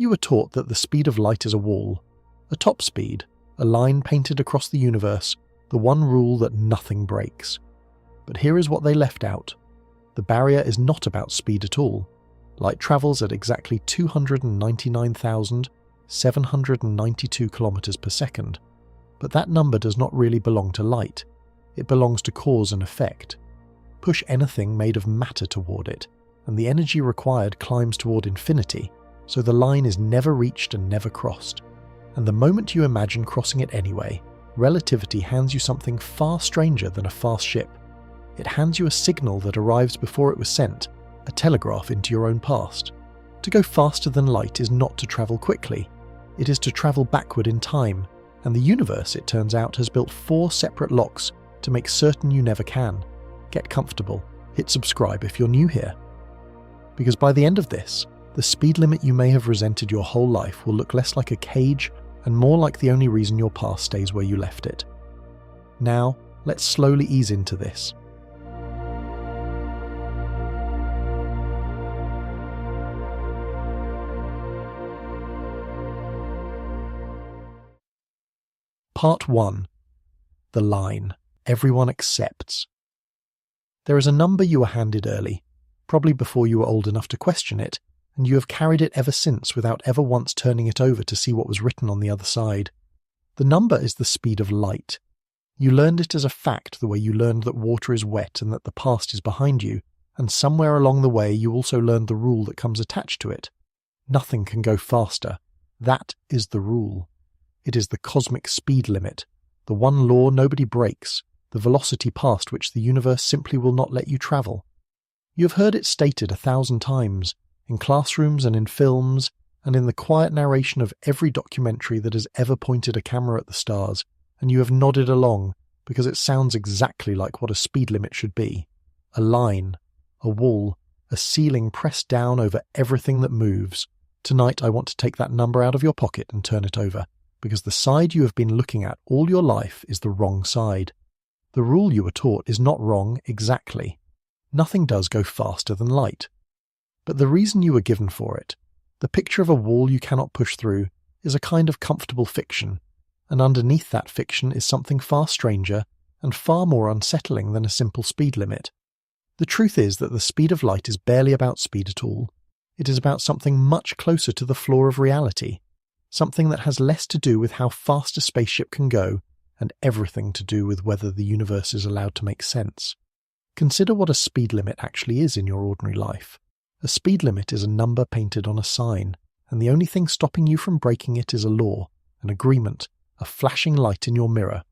You were taught that the speed of light is a wall, a top speed, a line painted across the universe, the one rule that nothing breaks. But here is what they left out. The barrier is not about speed at all. Light travels at exactly 299,792 kilometers per second. But that number does not really belong to light. It belongs to cause and effect. Push anything made of matter toward it, and the energy required climbs toward infinity, so the line is never reached and never crossed. And the moment you imagine crossing it anyway, relativity hands you something far stranger than a fast ship. It hands you a signal that arrives before it was sent, a telegraph into your own past. To go faster than light is not to travel quickly. It is to travel backward in time, and the universe, it turns out, has built 4 separate locks to make certain you never can. Get comfortable. Hit subscribe if you're new here. Because by the end of this, the speed limit you may have resented your whole life will look less like a cage and more like the only reason your past stays where you left it. Now, let's slowly ease into this. Part 1. The line everyone accepts. There is a number you were handed early, probably before you were old enough to question it, and you have carried it ever since without ever once turning it over to see what was written on the other side. The number is the speed of light. You learned it as a fact the way you learned that water is wet and that the past is behind you, and somewhere along the way you also learned the rule that comes attached to it. Nothing can go faster. That is the rule. It is the cosmic speed limit, the one law nobody breaks, the velocity past which the universe simply will not let you travel. You have heard it stated 1,000 times, in classrooms and in films, and in the quiet narration of every documentary that has ever pointed a camera at the stars, and you have nodded along, because it sounds exactly like what a speed limit should be. A line, a wall, a ceiling pressed down over everything that moves. Tonight I want to take that number out of your pocket and turn it over, because the side you have been looking at all your life is the wrong side. The rule you were taught is not wrong exactly. Nothing does go faster than light. But the reason you were given for it, the picture of a wall you cannot push through, is a kind of comfortable fiction, and underneath that fiction is something far stranger and far more unsettling than a simple speed limit. The truth is that the speed of light is barely about speed at all. It is about something much closer to the floor of reality, something that has less to do with how fast a spaceship can go and everything to do with whether the universe is allowed to make sense. Consider what a speed limit actually is in your ordinary life. A speed limit is a number painted on a sign, and the only thing stopping you from breaking it is a law, an agreement, a flashing light in your mirror.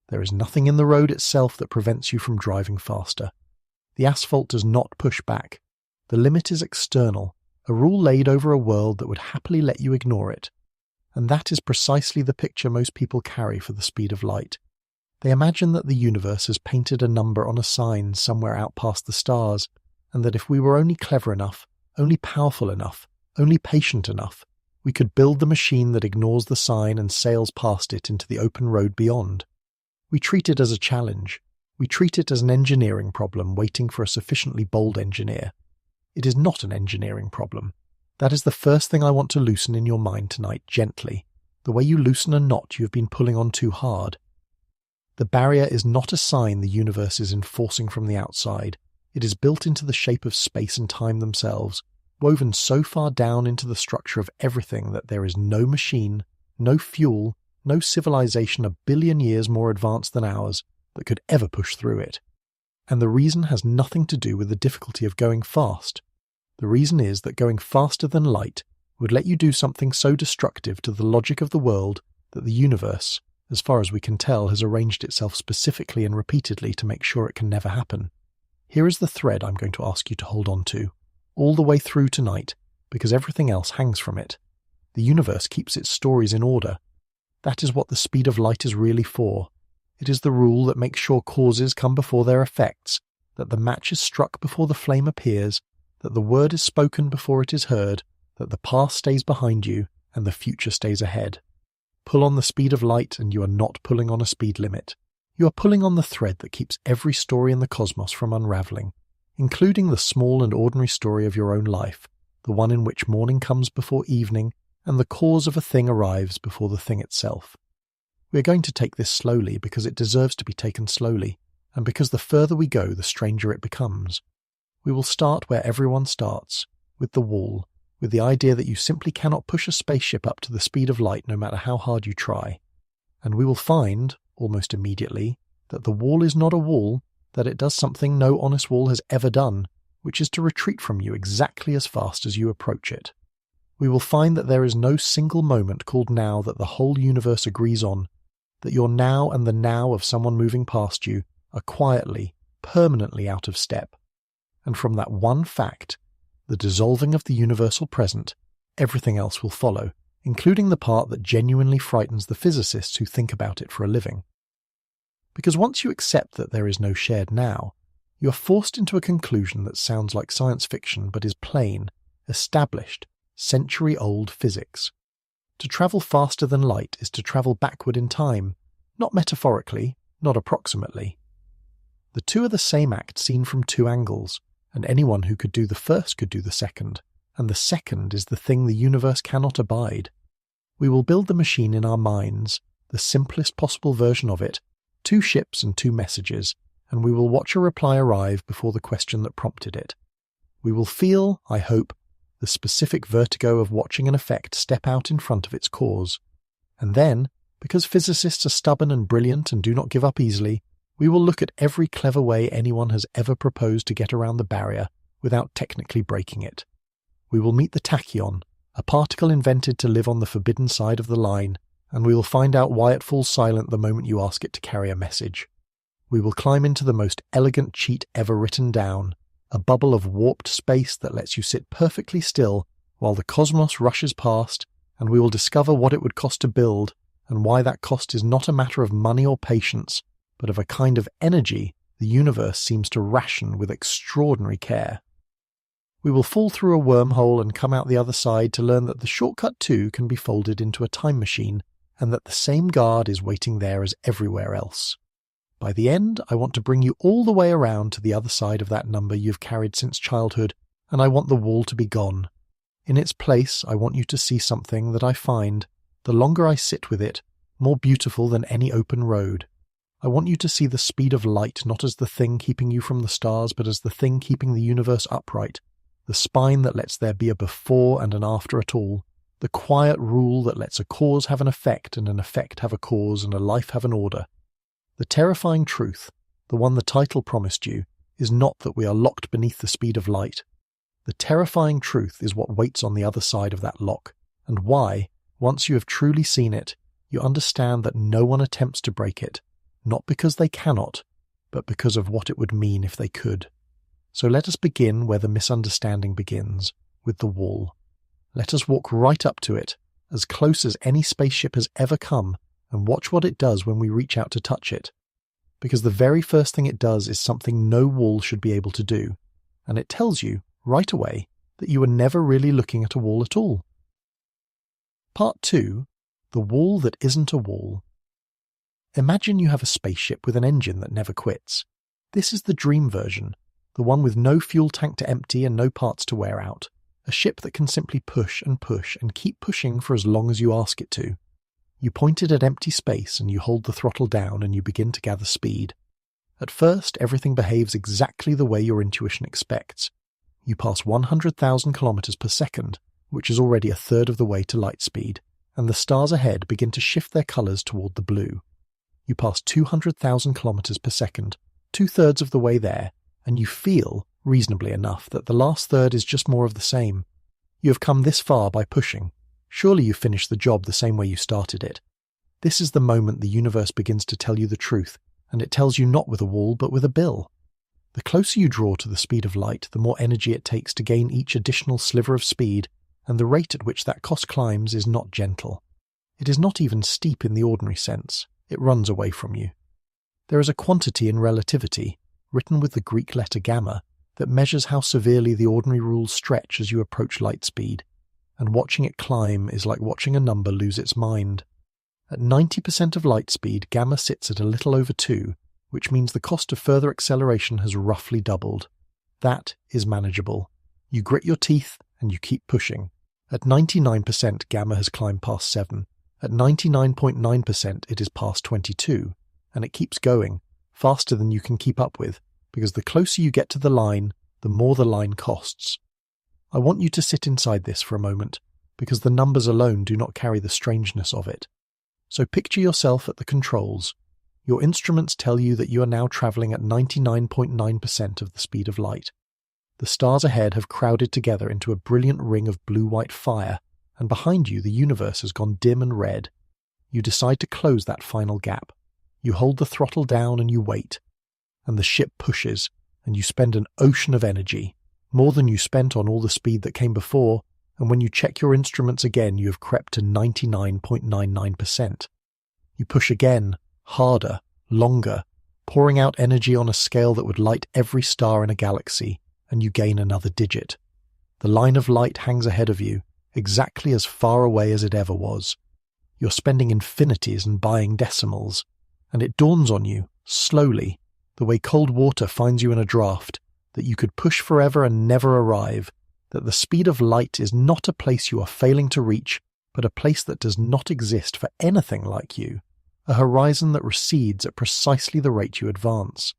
There is nothing in the road itself that prevents you from driving faster. The asphalt does not push back. The limit is external, a rule laid over a world that would happily let you ignore it. And that is precisely the picture most people carry for the speed of light. They imagine that the universe has painted a number on a sign somewhere out past the stars, and that if we were only clever enough, only powerful enough, only patient enough, we could build the machine that ignores the sign and sails past it into the open road beyond. We treat it as a challenge. We treat it as an engineering problem waiting for a sufficiently bold engineer. It is not an engineering problem. That is the first thing I want to loosen in your mind tonight, gently, the way you loosen a knot you have been pulling on too hard. The barrier is not a sign the universe is enforcing from the outside. It is built into the shape of space and time themselves, woven so far down into the structure of everything that there is no machine, no fuel, no civilization 1 billion years more advanced than ours that could ever push through it. And the reason has nothing to do with the difficulty of going fast. The reason is that going faster than light would let you do something so destructive to the logic of the world that the universe, as far as we can tell, has arranged itself specifically and repeatedly to make sure it can never happen. Here is the thread I'm going to ask you to hold on to, all the way through tonight, because everything else hangs from it. The universe keeps its stories in order. That is what the speed of light is really for. It is the rule that makes sure causes come before their effects, that the match is struck before the flame appears, that the word is spoken before it is heard, that the past stays behind you and the future stays ahead. Pull on the speed of light and you are not pulling on a speed limit. You are pulling on the thread that keeps every story in the cosmos from unraveling, including the small and ordinary story of your own life, the one in which morning comes before evening and the cause of a thing arrives before the thing itself. We are going to take this slowly because it deserves to be taken slowly, and because the further we go, the stranger it becomes. We will start where everyone starts, with the wall, with the idea that you simply cannot push a spaceship up to the speed of light no matter how hard you try. And we will find, almost immediately, that the wall is not a wall, that it does something no honest wall has ever done, which is to retreat from you exactly as fast as you approach it. We will find that there is no single moment called now that the whole universe agrees on, that your now and the now of someone moving past you are quietly, permanently out of step. And from that one fact, the dissolving of the universal present, everything else will follow, including the part that genuinely frightens the physicists who think about it for a living. Because once you accept that there is no shared now, you are forced into a conclusion that sounds like science fiction but is plain, established, century-old physics. To travel faster than light is to travel backward in time, not metaphorically, not approximately. The two are the same act seen from two angles, and anyone who could do the first could do the second, and the second is the thing the universe cannot abide. We will build the machine in our minds, the simplest possible version of it, 2 ships and 2 messages, and we will watch a reply arrive before the question that prompted it. We will feel, I hope, the specific vertigo of watching an effect step out in front of its cause. And then, because physicists are stubborn and brilliant and do not give up easily, we will look at every clever way anyone has ever proposed to get around the barrier without technically breaking it. We will meet the tachyon, a particle invented to live on the forbidden side of the line, and we will find out why it falls silent the moment you ask it to carry a message. We will climb into the most elegant cheat ever written down, a bubble of warped space that lets you sit perfectly still while the cosmos rushes past, and we will discover what it would cost to build, and why that cost is not a matter of money or patience, but of a kind of energy the universe seems to ration with extraordinary care. We will fall through a wormhole and come out the other side to learn that the shortcut too can be folded into a time machine, and that the same guard is waiting there as everywhere else. By the end, I want to bring you all the way around to the other side of that number you've carried since childhood, and I want the wall to be gone. In its place, I want you to see something that I find, the longer I sit with it, more beautiful than any open road. I want you to see the speed of light not as the thing keeping you from the stars, but as the thing keeping the universe upright, the spine that lets there be a before and an after at all, the quiet rule that lets a cause have an effect and an effect have a cause and a life have an order. The terrifying truth, the one the title promised you, is not that we are locked beneath the speed of light. The terrifying truth is what waits on the other side of that lock, and why, once you have truly seen it, you understand that no one attempts to break it, not because they cannot, but because of what it would mean if they could. So let us begin where the misunderstanding begins, with the wall. Let us walk right up to it, as close as any spaceship has ever come, and watch what it does when we reach out to touch it. Because the very first thing it does is something no wall should be able to do, and it tells you, right away, that you were never really looking at a wall at all. Part 2. The wall that isn't a wall. Imagine you have a spaceship with an engine that never quits. This is the dream version, the one with no fuel tank to empty and no parts to wear out. A ship that can simply push and keep pushing for as long as you ask it to. You point it at empty space and you hold the throttle down and you begin to gather speed. At first, everything behaves exactly the way your intuition expects. You pass 100,000 kilometers per second, which is already a third of the way to light speed, and the stars ahead begin to shift their colors toward the blue. You pass 200,000 kilometers per second, 2/3 of the way there, and you feel, reasonably enough, that the last third is just more of the same. You have come this far by pushing. Surely you finished the job the same way you started it. This is the moment the universe begins to tell you the truth, and it tells you not with a wall but with a bill. The closer you draw to the speed of light, the more energy it takes to gain each additional sliver of speed, and the rate at which that cost climbs is not gentle. It is not even steep in the ordinary sense. It runs away from you. There is a quantity in relativity, written with the Greek letter gamma, that measures how severely the ordinary rules stretch as you approach light speed, and watching it climb is like watching a number lose its mind. At 90% of light speed, gamma sits at a little over 2, which means the cost of further acceleration has roughly doubled. That is manageable. You grit your teeth and you keep pushing. At 99% gamma has climbed past 7, at 99.9% it is past 22, and it keeps going, faster than you can keep up with, because the closer you get to the line, the more the line costs. I want you to sit inside this for a moment, because the numbers alone do not carry the strangeness of it. So picture yourself at the controls. Your instruments tell you that you are now travelling at 99.9% of the speed of light. The stars ahead have crowded together into a brilliant ring of blue-white fire, and behind you the universe has gone dim and red. You decide to close that final gap. You hold the throttle down and you wait. And the ship pushes, and you spend an ocean of energy, more than you spent on all the speed that came before, and when you check your instruments again you have crept to 99.99%. You push again, harder, longer, pouring out energy on a scale that would light every star in a galaxy, and you gain another digit. The line of light hangs ahead of you, exactly as far away as it ever was. You're spending infinities and buying decimals, and it dawns on you, slowly, the way cold water finds you in a draught, that you could push forever and never arrive, that the speed of light is not a place you are failing to reach, but a place that does not exist for anything like you, a horizon that recedes at precisely the rate you advance.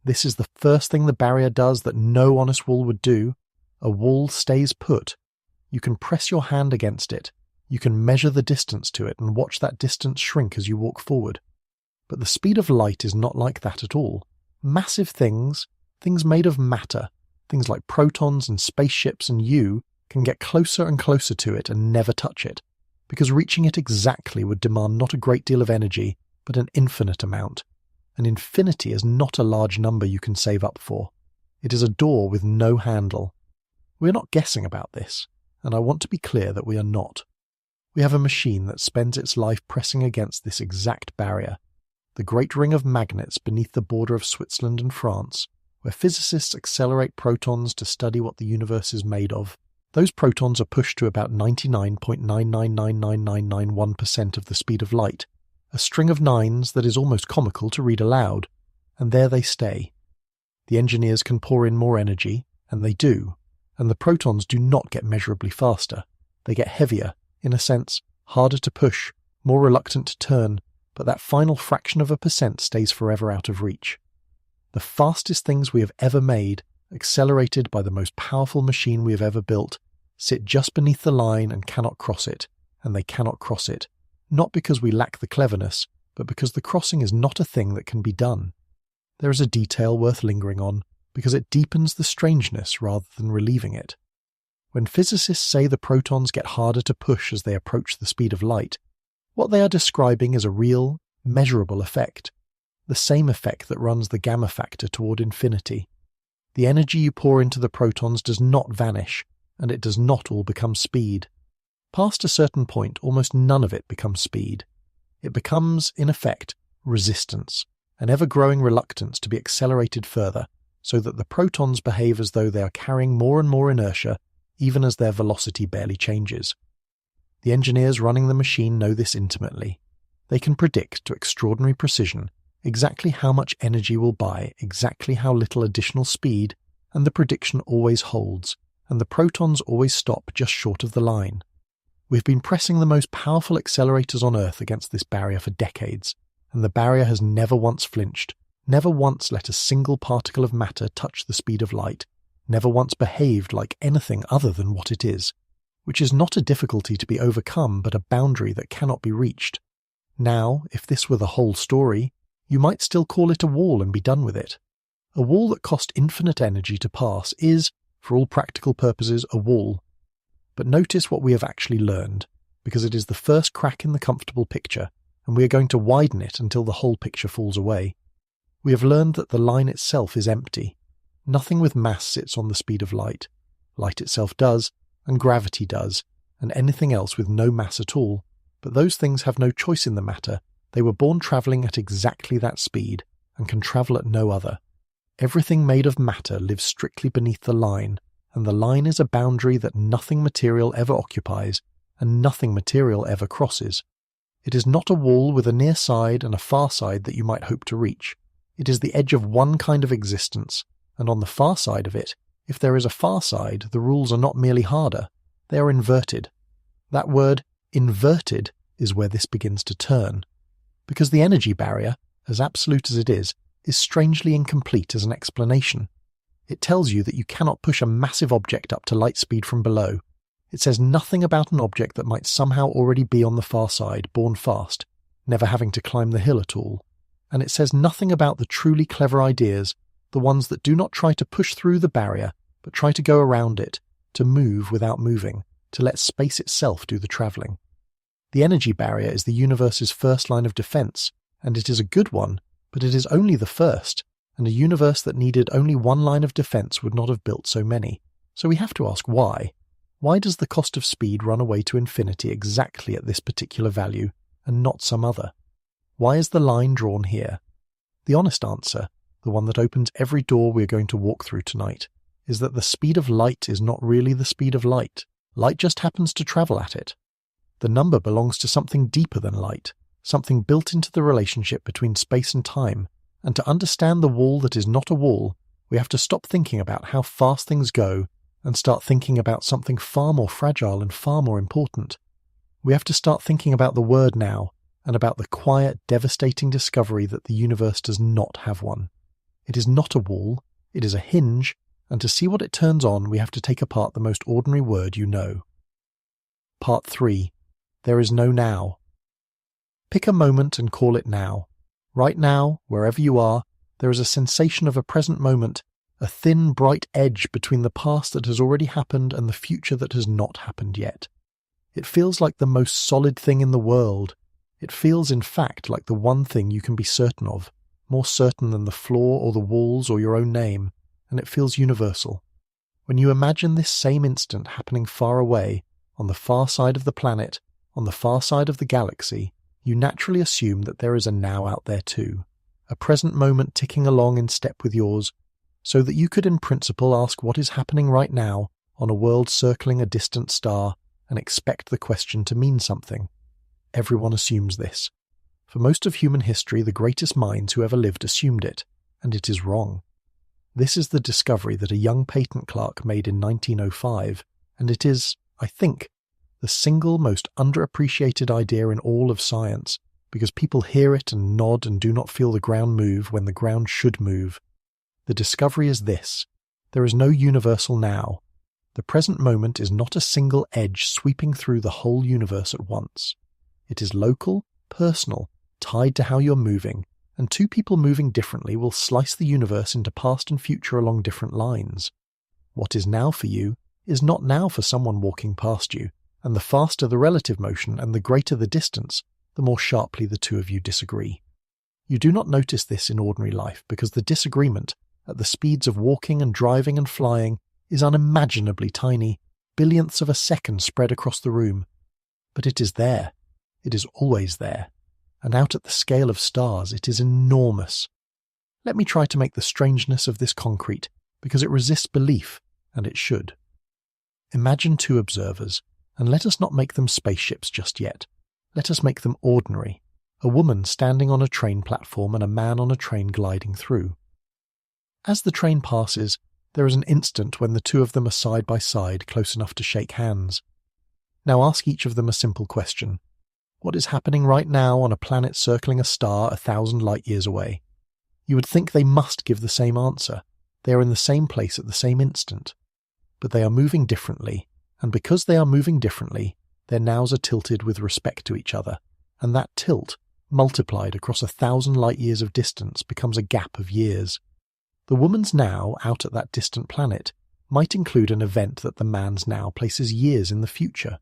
This is the first thing the barrier does that no honest wall would do. A wall stays put. You can press your hand against it. You can measure the distance to it and watch that distance shrink as you walk forward. But the speed of light is not like that at all. Massive things made of matter, things like protons and spaceships and you, can get closer and closer to it and never touch it, because reaching it exactly would demand not a great deal of energy, but an infinite amount. And infinity is not a large number you can save up for. It is a door with no handle. We are not guessing about this, and I want to be clear that we are not. We have a machine that spends its life pressing against this exact barrier, the great ring of magnets beneath the border of Switzerland and France, where physicists accelerate protons to study what the universe is made of. Those protons are pushed to about 99.9999991% of the speed of light, a string of nines that is almost comical to read aloud, and there they stay. The engineers can pour in more energy, and they do, and the protons do not get measurably faster. They get heavier, in a sense, harder to push, more reluctant to turn, but that final fraction of a percent stays forever out of reach. The fastest things we have ever made, accelerated by the most powerful machine we have ever built, sit just beneath the line and cannot cross it, and they cannot cross it, not because we lack the cleverness, but because the crossing is not a thing that can be done. There is a detail worth lingering on, because it deepens the strangeness rather than relieving it. When physicists say the protons get harder to push as they approach the speed of light, what they are describing is a real, measurable effect, the same effect that runs the gamma factor toward infinity. The energy you pour into the protons does not vanish, and it does not all become speed. Past a certain point, almost none of it becomes speed. It becomes, in effect, resistance, an ever-growing reluctance to be accelerated further, so that the protons behave as though they are carrying more and more inertia, even as their velocity barely changes. The engineers running the machine know this intimately. They can predict to extraordinary precision exactly how much energy will buy exactly how little additional speed, and the prediction always holds, and the protons always stop just short of the line. We've been pressing the most powerful accelerators on Earth against this barrier for decades, and the barrier has never once flinched, never once let a single particle of matter touch the speed of light, never once behaved like anything other than what it is, which is not a difficulty to be overcome but a boundary that cannot be reached. Now, if this were the whole story, you might still call it a wall and be done with it. A wall that cost infinite energy to pass is, for all practical purposes, a wall. But notice what we have actually learned, because it is the first crack in the comfortable picture, and we are going to widen it until the whole picture falls away. We have learned that the line itself is empty. Nothing with mass sits on the speed of light. Light itself does, and gravity does, and anything else with no mass at all, but those things have no choice in the matter. They were born travelling at exactly that speed, and can travel at no other. Everything made of matter lives strictly beneath the line, and the line is a boundary that nothing material ever occupies, and nothing material ever crosses. It is not a wall with a near side and a far side that you might hope to reach. It is the edge of one kind of existence, and on the far side of it, if there is a far side, the rules are not merely harder, they are inverted, That word, inverted, is where this begins to turn. Because the energy barrier, as absolute as it is strangely incomplete as an explanation. It tells you that you cannot push a massive object up to light speed from below. It says nothing about an object that might somehow already be on the far side, born fast, never having to climb the hill at all. And it says nothing about the truly clever ideas, the ones that do not try to push through the barrier, but try to go around it, to move without moving, to let space itself do the travelling. The energy barrier is the universe's first line of defence, and it is a good one, but it is only the first, and a universe that needed only one line of defence would not have built so many. So we have to ask why. Why does the cost of speed run away to infinity exactly at this particular value, and not some other? Why is the line drawn here? The honest answer, the one that opens every door we are going to walk through tonight, is that the speed of light is not really the speed of light. Light just happens to travel at it. The number belongs to something deeper than light, something built into the relationship between space and time, and to understand the wall that is not a wall, we have to stop thinking about how fast things go and start thinking about something far more fragile and far more important. We have to start thinking about the word now, and about the quiet, devastating discovery that the universe does not have one. It is not a wall, it is a hinge, and to see what it turns on, we have to take apart the most ordinary word you know. Part 3. There is no now. Pick a moment and call it now. Right now, wherever you are, there is a sensation of a present moment, a thin, bright edge between the past that has already happened and the future that has not happened yet. It feels like the most solid thing in the world. It feels, in fact, like the one thing you can be certain of, more certain than the floor or the walls or your own name, and it feels universal. When you imagine this same instant happening far away, on the far side of the planet, on the far side of the galaxy, you naturally assume that there is a now out there too, a present moment ticking along in step with yours, so that you could in principle ask what is happening right now on a world circling a distant star and expect the question to mean something. Everyone assumes this. For most of human history, the greatest minds who ever lived assumed it, and it is wrong. This is the discovery that a young patent clerk made in 1905, and it is, I think, the single most underappreciated idea in all of science, because people hear it and nod and do not feel the ground move when the ground should move. The discovery is this: there is no universal now. The present moment is not a single edge sweeping through the whole universe at once. It is local, personal, tied to how you're moving, and two people moving differently will slice the universe into past and future along different lines. What is now for you is not now for someone walking past you, and the faster the relative motion and the greater the distance, the more sharply the two of you disagree. You do not notice this in ordinary life because the disagreement, at the speeds of walking and driving and flying, is unimaginably tiny, billionths of a second spread across the room. But it is there. It is always there. And out at the scale of stars, it is enormous. Let me try to make the strangeness of this concrete, because it resists belief, and it should. Imagine two observers, and let us not make them spaceships just yet. Let us make them ordinary. A woman standing on a train platform and a man on a train gliding through. As the train passes, there is an instant when the two of them are side by side, close enough to shake hands. Now ask each of them a simple question. What is happening right now on a planet circling a star 1,000 light-years away? You would think they must give the same answer. They are in the same place at the same instant. But they are moving differently, and because they are moving differently, their nows are tilted with respect to each other, and that tilt, multiplied across 1,000 light-years of distance, becomes a gap of years. The woman's now out at that distant planet might include an event that the man's now places years in the future.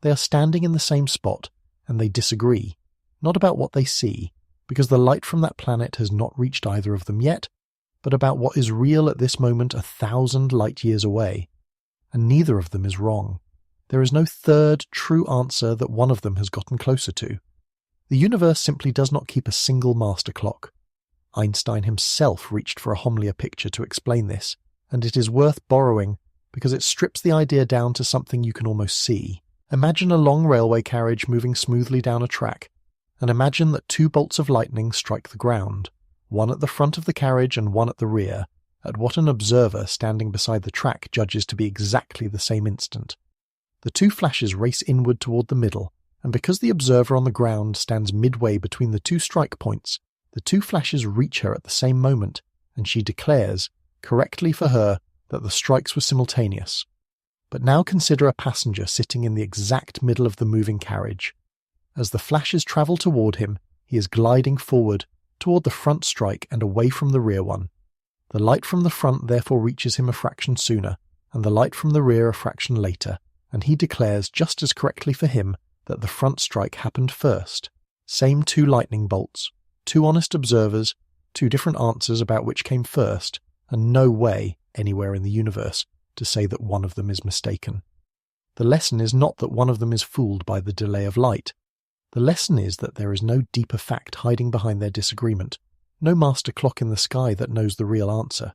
They are standing in the same spot, and they disagree, not about what they see, because the light from that planet has not reached either of them yet, but about what is real at this moment 1,000 light-years away. And neither of them is wrong. There is no third true answer that one of them has gotten closer to. The universe simply does not keep a single master clock. Einstein himself reached for a Homlia picture to explain this, and it is worth borrowing because it strips the idea down to something you can almost see. Imagine a long railway carriage moving smoothly down a track, and imagine that two bolts of lightning strike the ground, one at the front of the carriage and one at the rear, at what an observer standing beside the track judges to be exactly the same instant. The two flashes race inward toward the middle, and because the observer on the ground stands midway between the two strike points, the two flashes reach her at the same moment, and she declares, correctly for her, that the strikes were simultaneous. But now consider a passenger sitting in the exact middle of the moving carriage. As the flashes travel toward him, he is gliding forward, toward the front strike and away from the rear one. The light from the front therefore reaches him a fraction sooner, and the light from the rear a fraction later, and he declares just as correctly for him that the front strike happened first. Same two lightning bolts, two honest observers, two different answers about which came first, and no way, anywhere in the universe, to say that one of them is mistaken. The lesson is not that one of them is fooled by the delay of light. The lesson is that there is no deeper fact hiding behind their disagreement, no master clock in the sky that knows the real answer.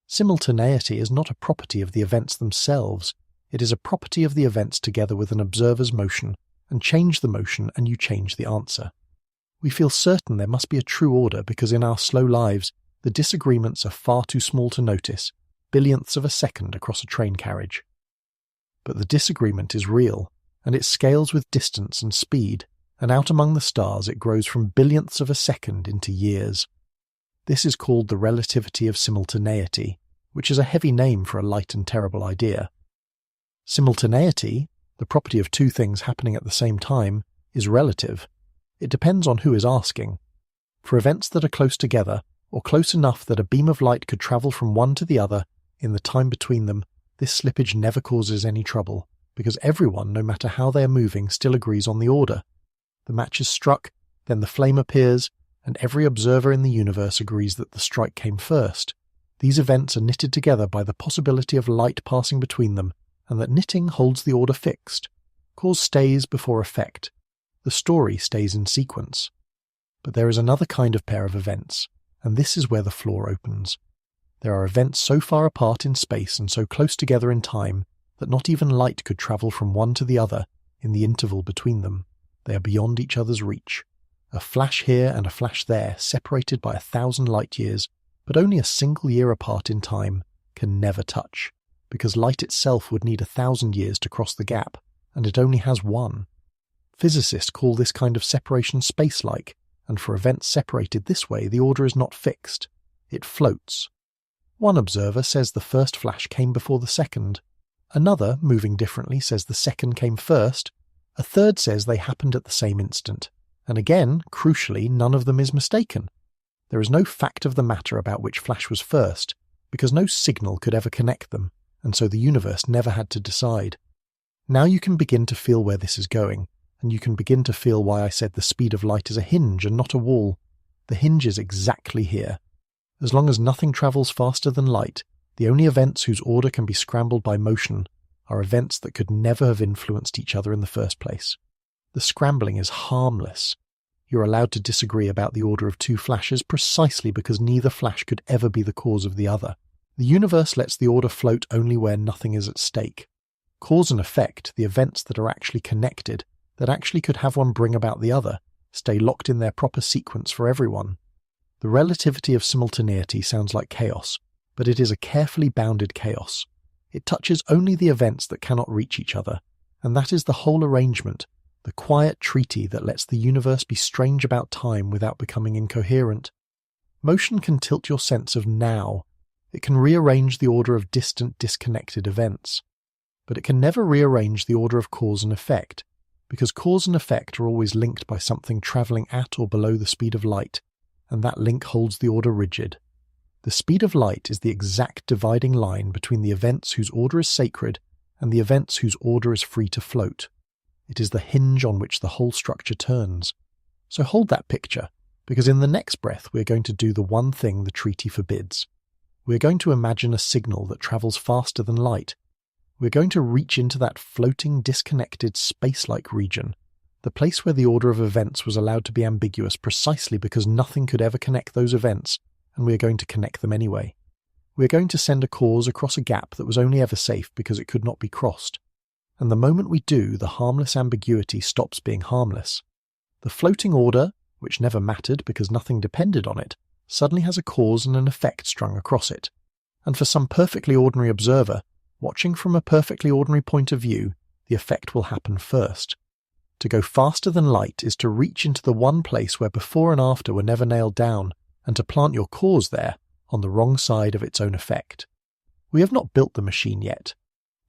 Simultaneity is not a property of the events themselves, it is a property of the events together with an observer's motion, and change the motion and you change the answer. We feel certain there must be a true order because in our slow lives, the disagreements are far too small to notice, billionths of a second across a train carriage. But the disagreement is real, and it scales with distance and speed, and out among the stars it grows from billionths of a second into years. This is called the relativity of simultaneity, which is a heavy name for a light and terrible idea. Simultaneity, the property of two things happening at the same time, is relative. It depends on who is asking. For events that are close together, or close enough that a beam of light could travel from one to the other, in the time between them, this slippage never causes any trouble, because everyone, no matter how they are moving, still agrees on the order. The match is struck, then the flame appears, and every observer in the universe agrees that the strike came first. These events are knitted together by the possibility of light passing between them, and that knitting holds the order fixed. Cause stays before effect. The story stays in sequence. But there is another kind of pair of events, and this is where the flaw opens. There are events so far apart in space and so close together in time that not even light could travel from one to the other in the interval between them. They are beyond each other's reach. A flash here and a flash there, separated by 1,000 light years, but only a single year apart in time, can never touch, because light itself would need 1,000 years to cross the gap, and it only has one. Physicists call this kind of separation space-like, and for events separated this way the order is not fixed. It floats. One observer says the first flash came before the second. Another, moving differently, says the second came first. A third says they happened at the same instant. And again, crucially, none of them is mistaken. There is no fact of the matter about which flash was first, because no signal could ever connect them, and so the universe never had to decide. Now you can begin to feel where this is going, and you can begin to feel why I said the speed of light is a hinge and not a wall. The hinge is exactly here. As long as nothing travels faster than light, the only events whose order can be scrambled by motion are events that could never have influenced each other in the first place. The scrambling is harmless. You're allowed to disagree about the order of two flashes precisely because neither flash could ever be the cause of the other. The universe lets the order float only where nothing is at stake. Cause and effect, the events that are actually connected, that actually could have one bring about the other, stay locked in their proper sequence for everyone. The relativity of simultaneity sounds like chaos, but it is a carefully bounded chaos. It touches only the events that cannot reach each other, and that is the whole arrangement, the quiet treaty that lets the universe be strange about time without becoming incoherent. Motion can tilt your sense of now. It can rearrange the order of distant, disconnected events. But it can never rearrange the order of cause and effect, because cause and effect are always linked by something travelling at or below the speed of light, and that link holds the order rigid. The speed of light is the exact dividing line between the events whose order is sacred and the events whose order is free to float. It is the hinge on which the whole structure turns. So hold that picture, because in the next breath we're going to do the one thing the treaty forbids. We're going to imagine a signal that travels faster than light. We're going to reach into that floating, disconnected, space-like region, the place where the order of events was allowed to be ambiguous precisely because nothing could ever connect those events, and we are going to connect them anyway. We are going to send a cause across a gap that was only ever safe because it could not be crossed. And the moment we do, the harmless ambiguity stops being harmless. The floating order, which never mattered because nothing depended on it, suddenly has a cause and an effect strung across it. And for some perfectly ordinary observer, watching from a perfectly ordinary point of view, the effect will happen first. To go faster than light is to reach into the one place where before and after were never nailed down, and to plant your cause there on the wrong side of its own effect. We have not built the machine yet,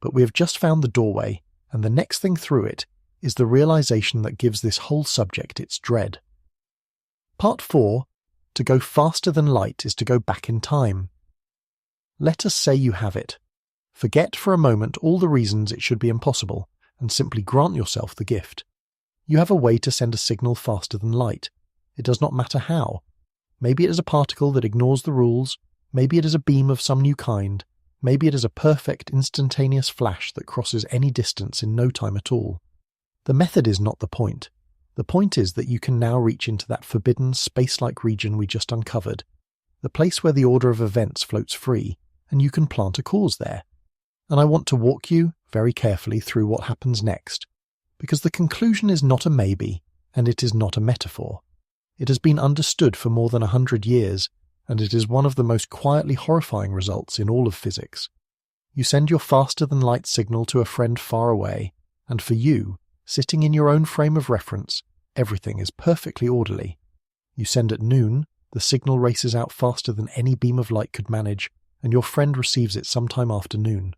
but we have just found the doorway, and the next thing through it is the realization that gives this whole subject its dread. Part 4. To go faster than light is to go back in time. Let us say you have it. Forget for a moment all the reasons it should be impossible, and simply grant yourself the gift. You have a way to send a signal faster than light. It does not matter how. Maybe it is a particle that ignores the rules, maybe it is a beam of some new kind, maybe it is a perfect instantaneous flash that crosses any distance in no time at all. The method is not the point. The point is that you can now reach into that forbidden space-like region we just uncovered, the place where the order of events floats free, and you can plant a cause there. And I want to walk you, very carefully, through what happens next, because the conclusion is not a maybe, and it is not a metaphor. It has been understood for more than 100 years, and it is one of the most quietly horrifying results in all of physics. You send your faster-than-light signal to a friend far away, and for you, sitting in your own frame of reference, everything is perfectly orderly. You send at noon, the signal races out faster than any beam of light could manage, and your friend receives it sometime after noon.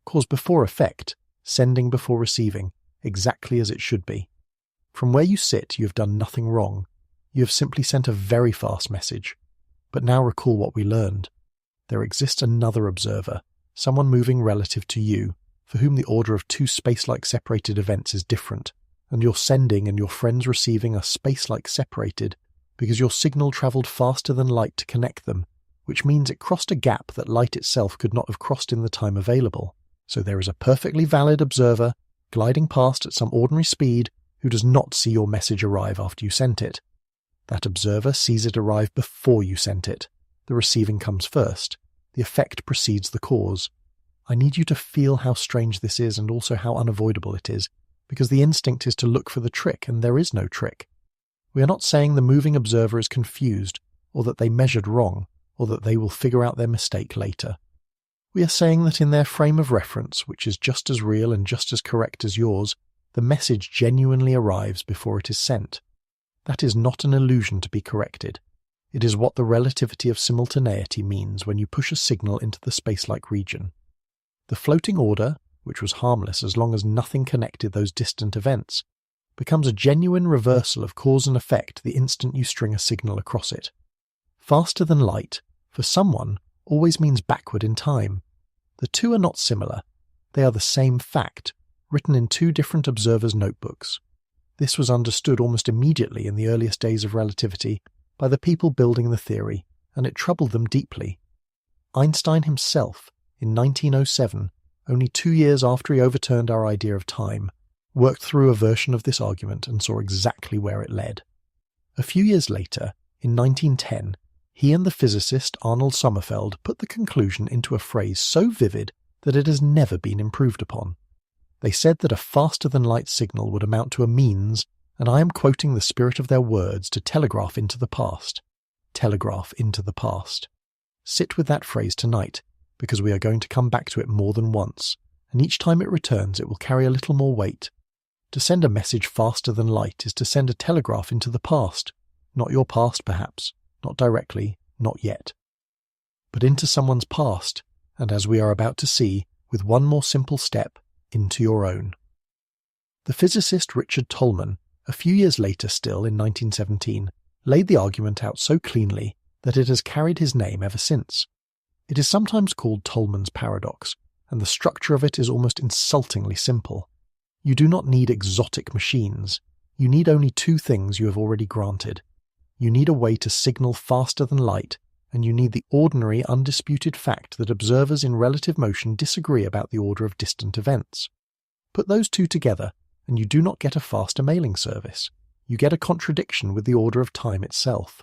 Cause before effect, sending before receiving, exactly as it should be. From where you sit, you have done nothing wrong. You have simply sent a very fast message. But now recall what we learned. There exists another observer, someone moving relative to you, for whom the order of two space-like separated events is different, and your sending and your friends receiving are space-like separated because your signal travelled faster than light to connect them, which means it crossed a gap that light itself could not have crossed in the time available. So there is a perfectly valid observer gliding past at some ordinary speed who does not see your message arrive after you sent it. That observer sees it arrive before you sent it. The receiving comes first. The effect precedes the cause. I need you to feel how strange this is and also how unavoidable it is, because the instinct is to look for the trick, and there is no trick. We are not saying the moving observer is confused, or that they measured wrong, or that they will figure out their mistake later. We are saying that in their frame of reference, which is just as real and just as correct as yours, the message genuinely arrives before it is sent. That is not an illusion to be corrected. It is what the relativity of simultaneity means when you push a signal into the space-like region. The floating order, which was harmless as long as nothing connected those distant events, becomes a genuine reversal of cause and effect the instant you string a signal across it. Faster than light, for someone, always means backward in time. The two are not similar. They are the same fact, written in two different observers' notebooks. This was understood almost immediately in the earliest days of relativity by the people building the theory, and it troubled them deeply. Einstein himself, in 1907, only 2 years after he overturned our idea of time, worked through a version of this argument and saw exactly where it led. A few years later, in 1910, he and the physicist Arnold Sommerfeld put the conclusion into a phrase so vivid that it has never been improved upon. They said that a faster-than-light signal would amount to a means, and I am quoting the spirit of their words, to telegraph into the past. Telegraph into the past. Sit with that phrase tonight, because we are going to come back to it more than once, and each time it returns it will carry a little more weight. To send a message faster than light is to send a telegraph into the past. Not your past, perhaps. Not directly. Not yet. But into someone's past, and as we are about to see, with one more simple step, into your own. The physicist Richard Tolman, a few years later still in 1917, laid the argument out so cleanly that it has carried his name ever since. It is sometimes called Tolman's paradox, and the structure of it is almost insultingly simple. You do not need exotic machines. You need only two things you have already granted. You need a way to signal faster than light, and you need the ordinary, undisputed fact that observers in relative motion disagree about the order of distant events. Put those two together, and you do not get a faster mailing service. You get a contradiction with the order of time itself.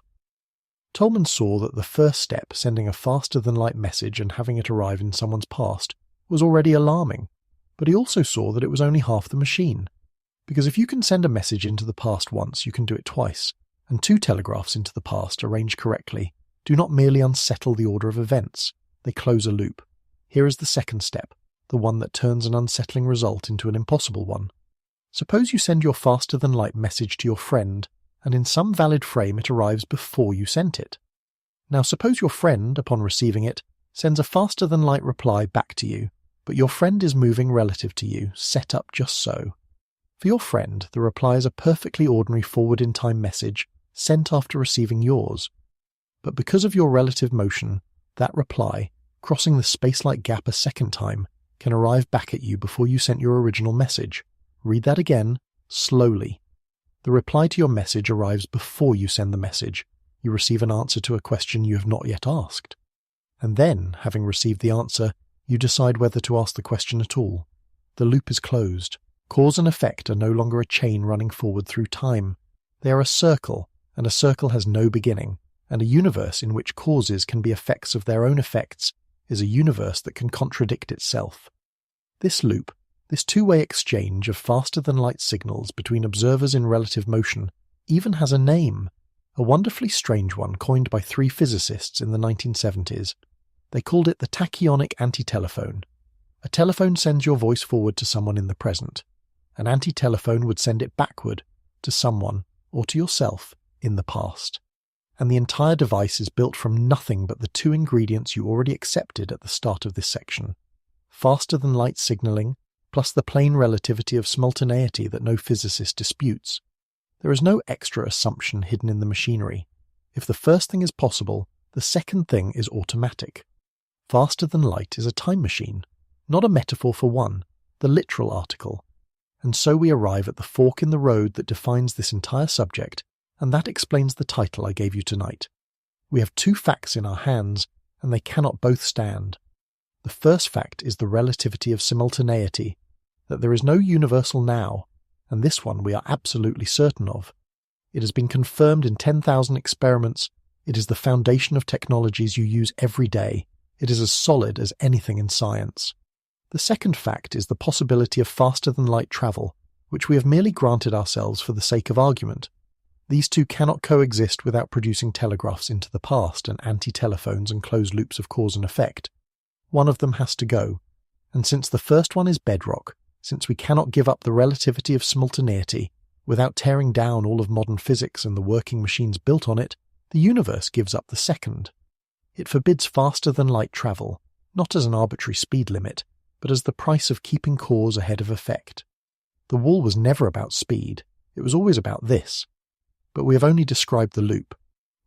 Tolman saw that the first step, sending a faster-than-light message and having it arrive in someone's past, was already alarming, but he also saw that it was only half the machine. Because if you can send a message into the past once, you can do it twice, and two telegraphs into the past, arranged correctly, do not merely unsettle the order of events, they close a loop. Here is the second step, the one that turns an unsettling result into an impossible one. Suppose you send your faster-than-light message to your friend, and in some valid frame it arrives before you sent it. Now suppose your friend, upon receiving it, sends a faster-than-light reply back to you, but your friend is moving relative to you, set up just so. For your friend, the reply is a perfectly ordinary forward-in-time message sent after receiving yours. But because of your relative motion, that reply, crossing the space-like gap a second time, can arrive back at you before you sent your original message. Read that again, slowly. The reply to your message arrives before you send the message. You receive an answer to a question you have not yet asked. And then, having received the answer, you decide whether to ask the question at all. The loop is closed. Cause and effect are no longer a chain running forward through time. They are a circle, and a circle has no beginning, and a universe in which causes can be effects of their own effects is a universe that can contradict itself. This loop, this two-way exchange of faster-than-light signals between observers in relative motion, even has a name, a wonderfully strange one coined by three physicists in the 1970s. They called it the tachyonic antitelephone. A telephone sends your voice forward to someone in the present. An antitelephone would send it backward to someone, or to yourself, in the past. And the entire device is built from nothing but the two ingredients you already accepted at the start of this section. Faster-than-light signaling, plus the plain relativity of simultaneity that no physicist disputes. There is no extra assumption hidden in the machinery. If the first thing is possible, the second thing is automatic. Faster-than-light is a time machine, not a metaphor for one, the literal article. And so we arrive at the fork in the road that defines this entire subject, and that explains the title I gave you tonight. We have two facts in our hands, and they cannot both stand. The first fact is the relativity of simultaneity, that there is no universal now, and this one we are absolutely certain of. It has been confirmed in 10,000 experiments. It is the foundation of technologies you use every day. It is as solid as anything in science. The second fact is the possibility of faster-than-light travel, which we have merely granted ourselves for the sake of argument. These two cannot coexist without producing telegraphs into the past and antitelephones and closed loops of cause and effect. One of them has to go, and since the first one is bedrock, since we cannot give up the relativity of simultaneity without tearing down all of modern physics and the working machines built on it, the universe gives up the second. It forbids faster-than-light travel, not as an arbitrary speed limit, but as the price of keeping cause ahead of effect. The wall was never about speed, it was always about this. But we have only described the loop.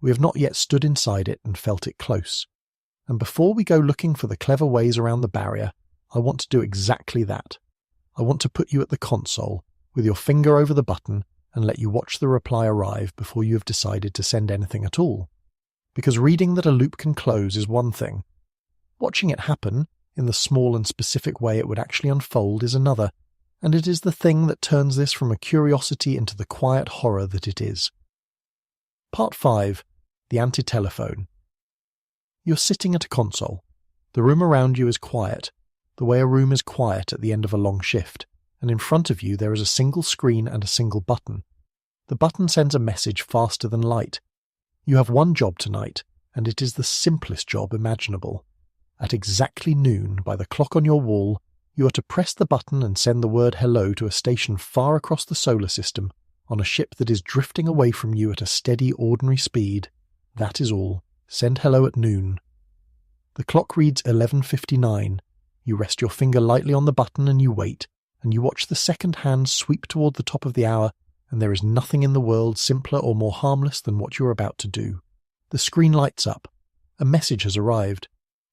We have not yet stood inside it and felt it close. And before we go looking for the clever ways around the barrier, I want to do exactly that. I want to put you at the console, with your finger over the button, and let you watch the reply arrive before you have decided to send anything at all. Because reading that a loop can close is one thing. Watching it happen, in the small and specific way it would actually unfold, is another, and it is the thing that turns this from a curiosity into the quiet horror that it is. Part 5. The Antitelephone. You're sitting at a console. The room around you is quiet, the way a room is quiet at the end of a long shift, and in front of you there is a single screen and a single button. The button sends a message faster than light. You have one job tonight, and it is the simplest job imaginable. At exactly noon, by the clock on your wall, you are to press the button and send the word hello to a station far across the solar system, on a ship that is drifting away from you at a steady, ordinary speed. That is all. Send hello at noon. The clock reads 11:59. You rest your finger lightly on the button and you wait, and you watch the second hand sweep toward the top of the hour, and there is nothing in the world simpler or more harmless than what you are about to do. The screen lights up. A message has arrived.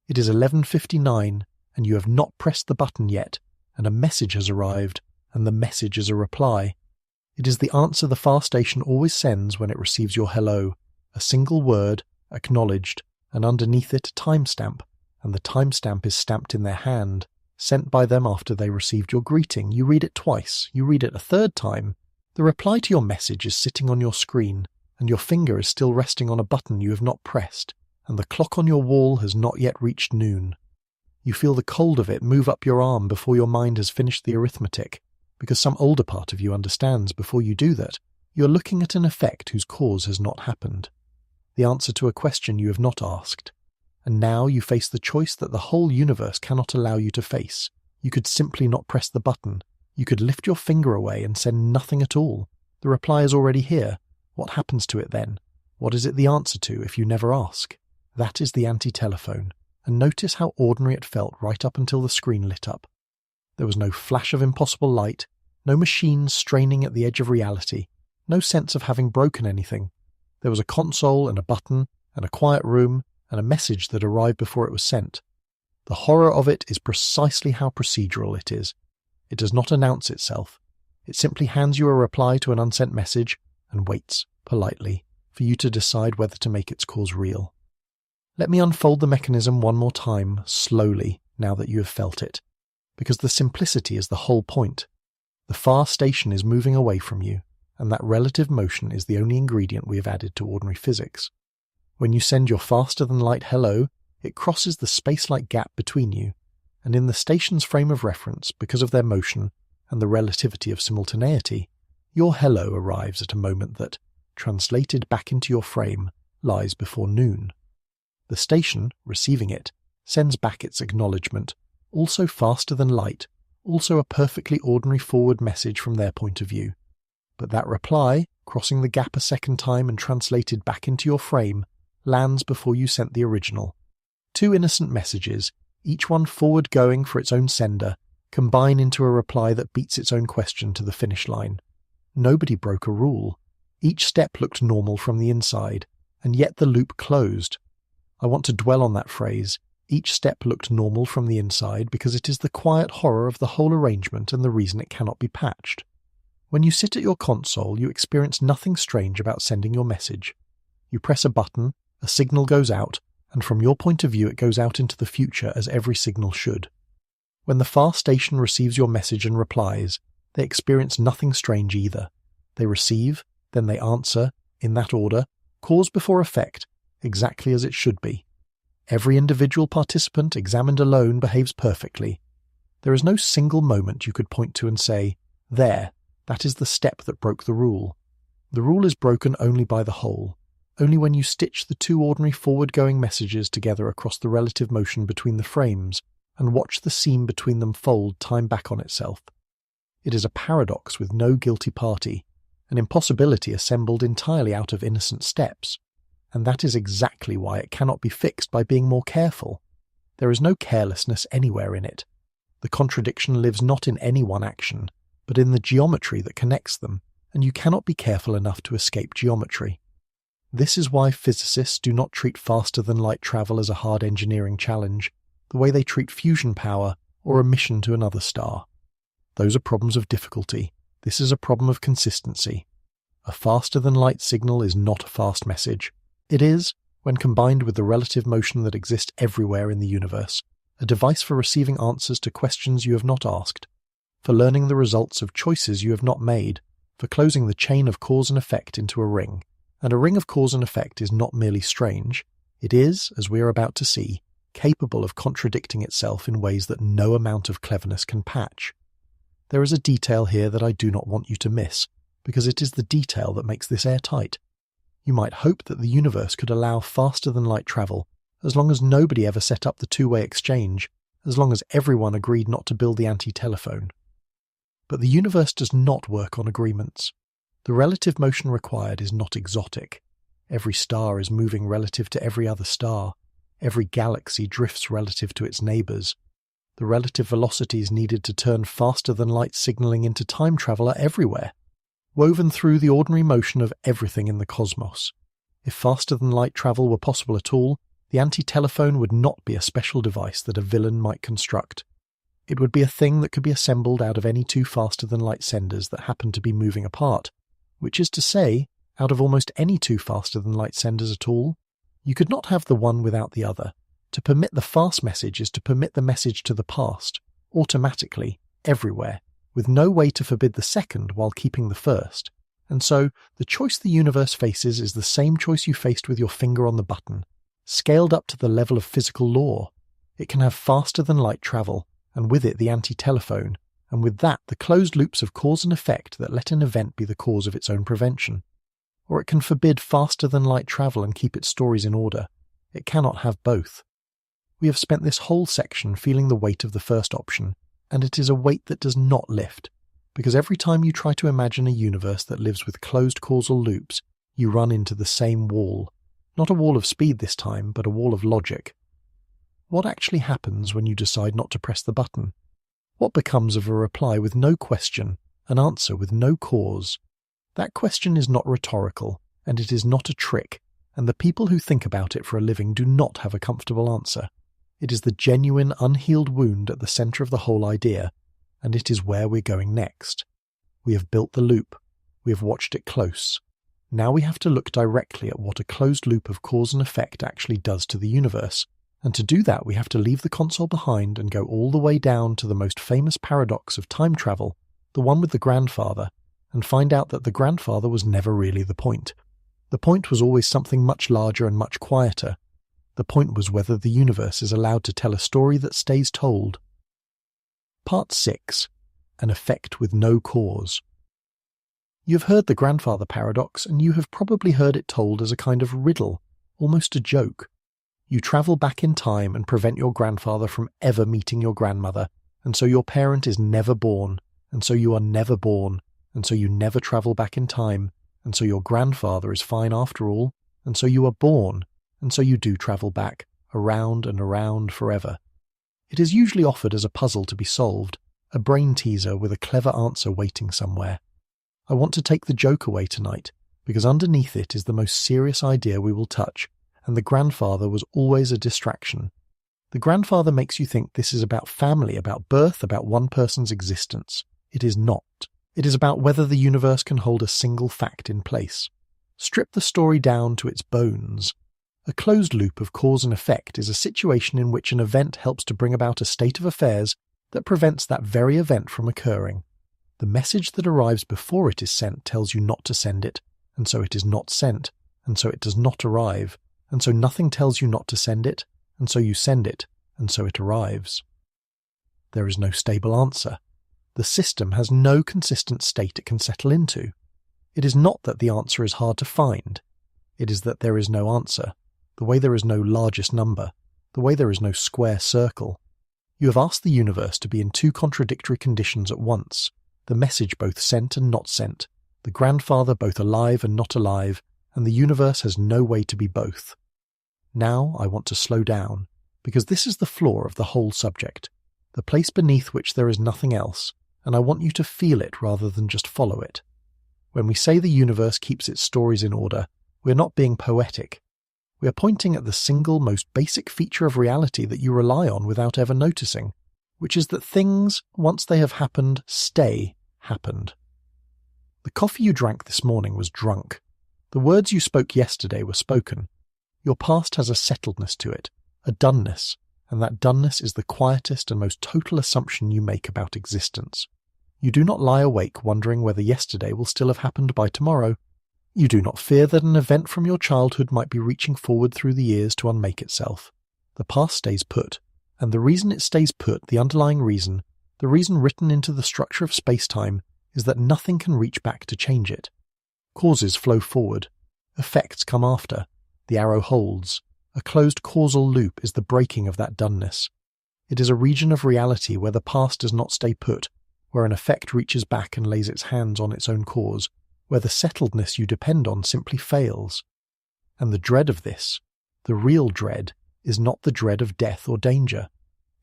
It is 11:59, and you have not pressed the button yet, and a message has arrived, and the message is a reply. It is the answer the far station always sends when it receives your hello, a single word, acknowledged, and underneath it a timestamp, and the timestamp is stamped in their hand, sent by them after they received your greeting. You read it twice, you read it a third time. The reply to your message is sitting on your screen, and your finger is still resting on a button you have not pressed, and the clock on your wall has not yet reached noon. You feel the cold of it move up your arm before your mind has finished the arithmetic, because some older part of you understands before you do that you are looking at an effect whose cause has not happened, the answer to a question you have not asked. And now you face the choice that the whole universe cannot allow you to face. You could simply not press the button. You could lift your finger away and send nothing at all. The reply is already here. What happens to it then? What is it the answer to if you never ask? That is the antitelephone, and notice how ordinary it felt right up until the screen lit up. There was no flash of impossible light, no machines straining at the edge of reality, no sense of having broken anything. There was a console and a button and a quiet room and a message that arrived before it was sent. The horror of it is precisely how procedural it is. It does not announce itself. It simply hands you a reply to an unsent message and waits, politely, for you to decide whether to make its cause real. Let me unfold the mechanism one more time, slowly, now that you have felt it, because the simplicity is the whole point. The far station is moving away from you, and that relative motion is the only ingredient we have added to ordinary physics. When you send your faster-than-light hello, it crosses the space-like gap between you, and in the station's frame of reference, because of their motion and the relativity of simultaneity, your hello arrives at a moment that, translated back into your frame, lies before noon. The station, receiving it, sends back its acknowledgement, also faster than light, also a perfectly ordinary forward message from their point of view. But that reply, crossing the gap a second time and translated back into your frame, lands before you sent the original. Two innocent messages, each one forward-going for its own sender, combine into a reply that beats its own question to the finish line. Nobody broke a rule. Each step looked normal from the inside, and yet the loop closed. I want to dwell on that phrase. Each step looked normal from the inside because it is the quiet horror of the whole arrangement and the reason it cannot be patched. When you sit at your console, you experience nothing strange about sending your message. You press a button, a signal goes out, and from your point of view it goes out into the future as every signal should. When the far station receives your message and replies, they experience nothing strange either. They receive, then they answer, in that order, cause before effect, exactly as it should be. Every individual participant examined alone behaves perfectly. There is no single moment you could point to and say, there, that is the step that broke the rule. The rule is broken only by the whole, only when you stitch the two ordinary forward-going messages together across the relative motion between the frames and watch the seam between them fold time back on itself. It is a paradox with no guilty party, an impossibility assembled entirely out of innocent steps, and that is exactly why it cannot be fixed by being more careful. There is no carelessness anywhere in it. The contradiction lives not in any one action, but in the geometry that connects them, and you cannot be careful enough to escape geometry. This is why physicists do not treat faster-than-light travel as a hard engineering challenge, the way they treat fusion power or a mission to another star. Those are problems of difficulty. This is a problem of consistency. A faster-than-light signal is not a fast message. It is, when combined with the relative motion that exists everywhere in the universe, a device for receiving answers to questions you have not asked, for learning the results of choices you have not made, for closing the chain of cause and effect into a ring. And a ring of cause and effect is not merely strange. It is, as we are about to see, capable of contradicting itself in ways that no amount of cleverness can patch. There is a detail here that I do not want you to miss, because it is the detail that makes this airtight. You might hope that the universe could allow faster-than-light travel, as long as nobody ever set up the two-way exchange, as long as everyone agreed not to build the antitelephone. But the universe does not work on agreements. The relative motion required is not exotic. Every star is moving relative to every other star. Every galaxy drifts relative to its neighbours. The relative velocities needed to turn faster-than-light signalling into time travel are everywhere, woven through the ordinary motion of everything in the cosmos. If faster-than-light travel were possible at all, the antitelephone would not be a special device that a villain might construct. It would be a thing that could be assembled out of any two faster-than-light senders that happened to be moving apart, which is to say, out of almost any two faster-than-light senders at all. You could not have the one without the other. To permit the fast message is to permit the message to the past, automatically, everywhere, with no way to forbid the second while keeping the first. And so, the choice the universe faces is the same choice you faced with your finger on the button, scaled up to the level of physical law. It can have faster-than-light travel, and with it the antitelephone, and with that the closed loops of cause and effect that let an event be the cause of its own prevention. Or it can forbid faster-than-light travel and keep its stories in order. It cannot have both. We have spent this whole section feeling the weight of the first option, and it is a weight that does not lift, because every time you try to imagine a universe that lives with closed causal loops, you run into the same wall. Not a wall of speed this time, but a wall of logic. What actually happens when you decide not to press the button? What becomes of a reply with no question, an answer with no cause? That question is not rhetorical, and it is not a trick, and the people who think about it for a living do not have a comfortable answer. It is the genuine, unhealed wound at the centre of the whole idea, and it is where we're going next. We have built the loop. We have watched it close. Now we have to look directly at what a closed loop of cause and effect actually does to the universe, and to do that we have to leave the console behind and go all the way down to the most famous paradox of time travel, the one with the grandfather, and find out that the grandfather was never really the point. The point was always something much larger and much quieter. The point was whether the universe is allowed to tell a story that stays told. Part 6. An effect with no cause. You've heard the grandfather paradox, and you have probably heard it told as a kind of riddle, almost a joke. You travel back in time and prevent your grandfather from ever meeting your grandmother, and so your parent is never born, and so you are never born, and so you never travel back in time, and so your grandfather is fine after all, and so you are born, and so you do travel back, around and around forever. It is usually offered as a puzzle to be solved, a brain teaser with a clever answer waiting somewhere. I want to take the joke away tonight, because underneath it is the most serious idea we will touch, and the grandfather was always a distraction. The grandfather makes you think this is about family, about birth, about one person's existence. It is not. It is about whether the universe can hold a single fact in place. Strip the story down to its bones. A closed loop of cause and effect is a situation in which an event helps to bring about a state of affairs that prevents that very event from occurring. The message that arrives before it is sent tells you not to send it, and so it is not sent, and so it does not arrive, and so nothing tells you not to send it, and so you send it, and so it arrives. There is no stable answer. The system has no consistent state it can settle into. It is not that the answer is hard to find. It is that there is no answer, the way there is no largest number, the way there is no square circle. You have asked the universe to be in two contradictory conditions at once, the message both sent and not sent, the grandfather both alive and not alive, and the universe has no way to be both. Now I want to slow down, because this is the floor of the whole subject, the place beneath which there is nothing else, and I want you to feel it rather than just follow it. When we say the universe keeps its stories in order, we are not being poetic. We are pointing at the single most basic feature of reality that you rely on without ever noticing, which is that things, once they have happened, stay happened. The coffee you drank this morning was drunk. The words you spoke yesterday were spoken. Your past has a settledness to it, a doneness, and that doneness is the quietest and most total assumption you make about existence. You do not lie awake wondering whether yesterday will still have happened by tomorrow. You do not fear that an event from your childhood might be reaching forward through the years to unmake itself. The past stays put, and the reason it stays put, the underlying reason, the reason written into the structure of space-time, is that nothing can reach back to change it. Causes flow forward. Effects come after. The arrow holds. A closed causal loop is the breaking of that doneness. It is a region of reality where the past does not stay put, where an effect reaches back and lays its hands on its own cause, where the settledness you depend on simply fails. And the dread of this, the real dread, is not the dread of death or danger.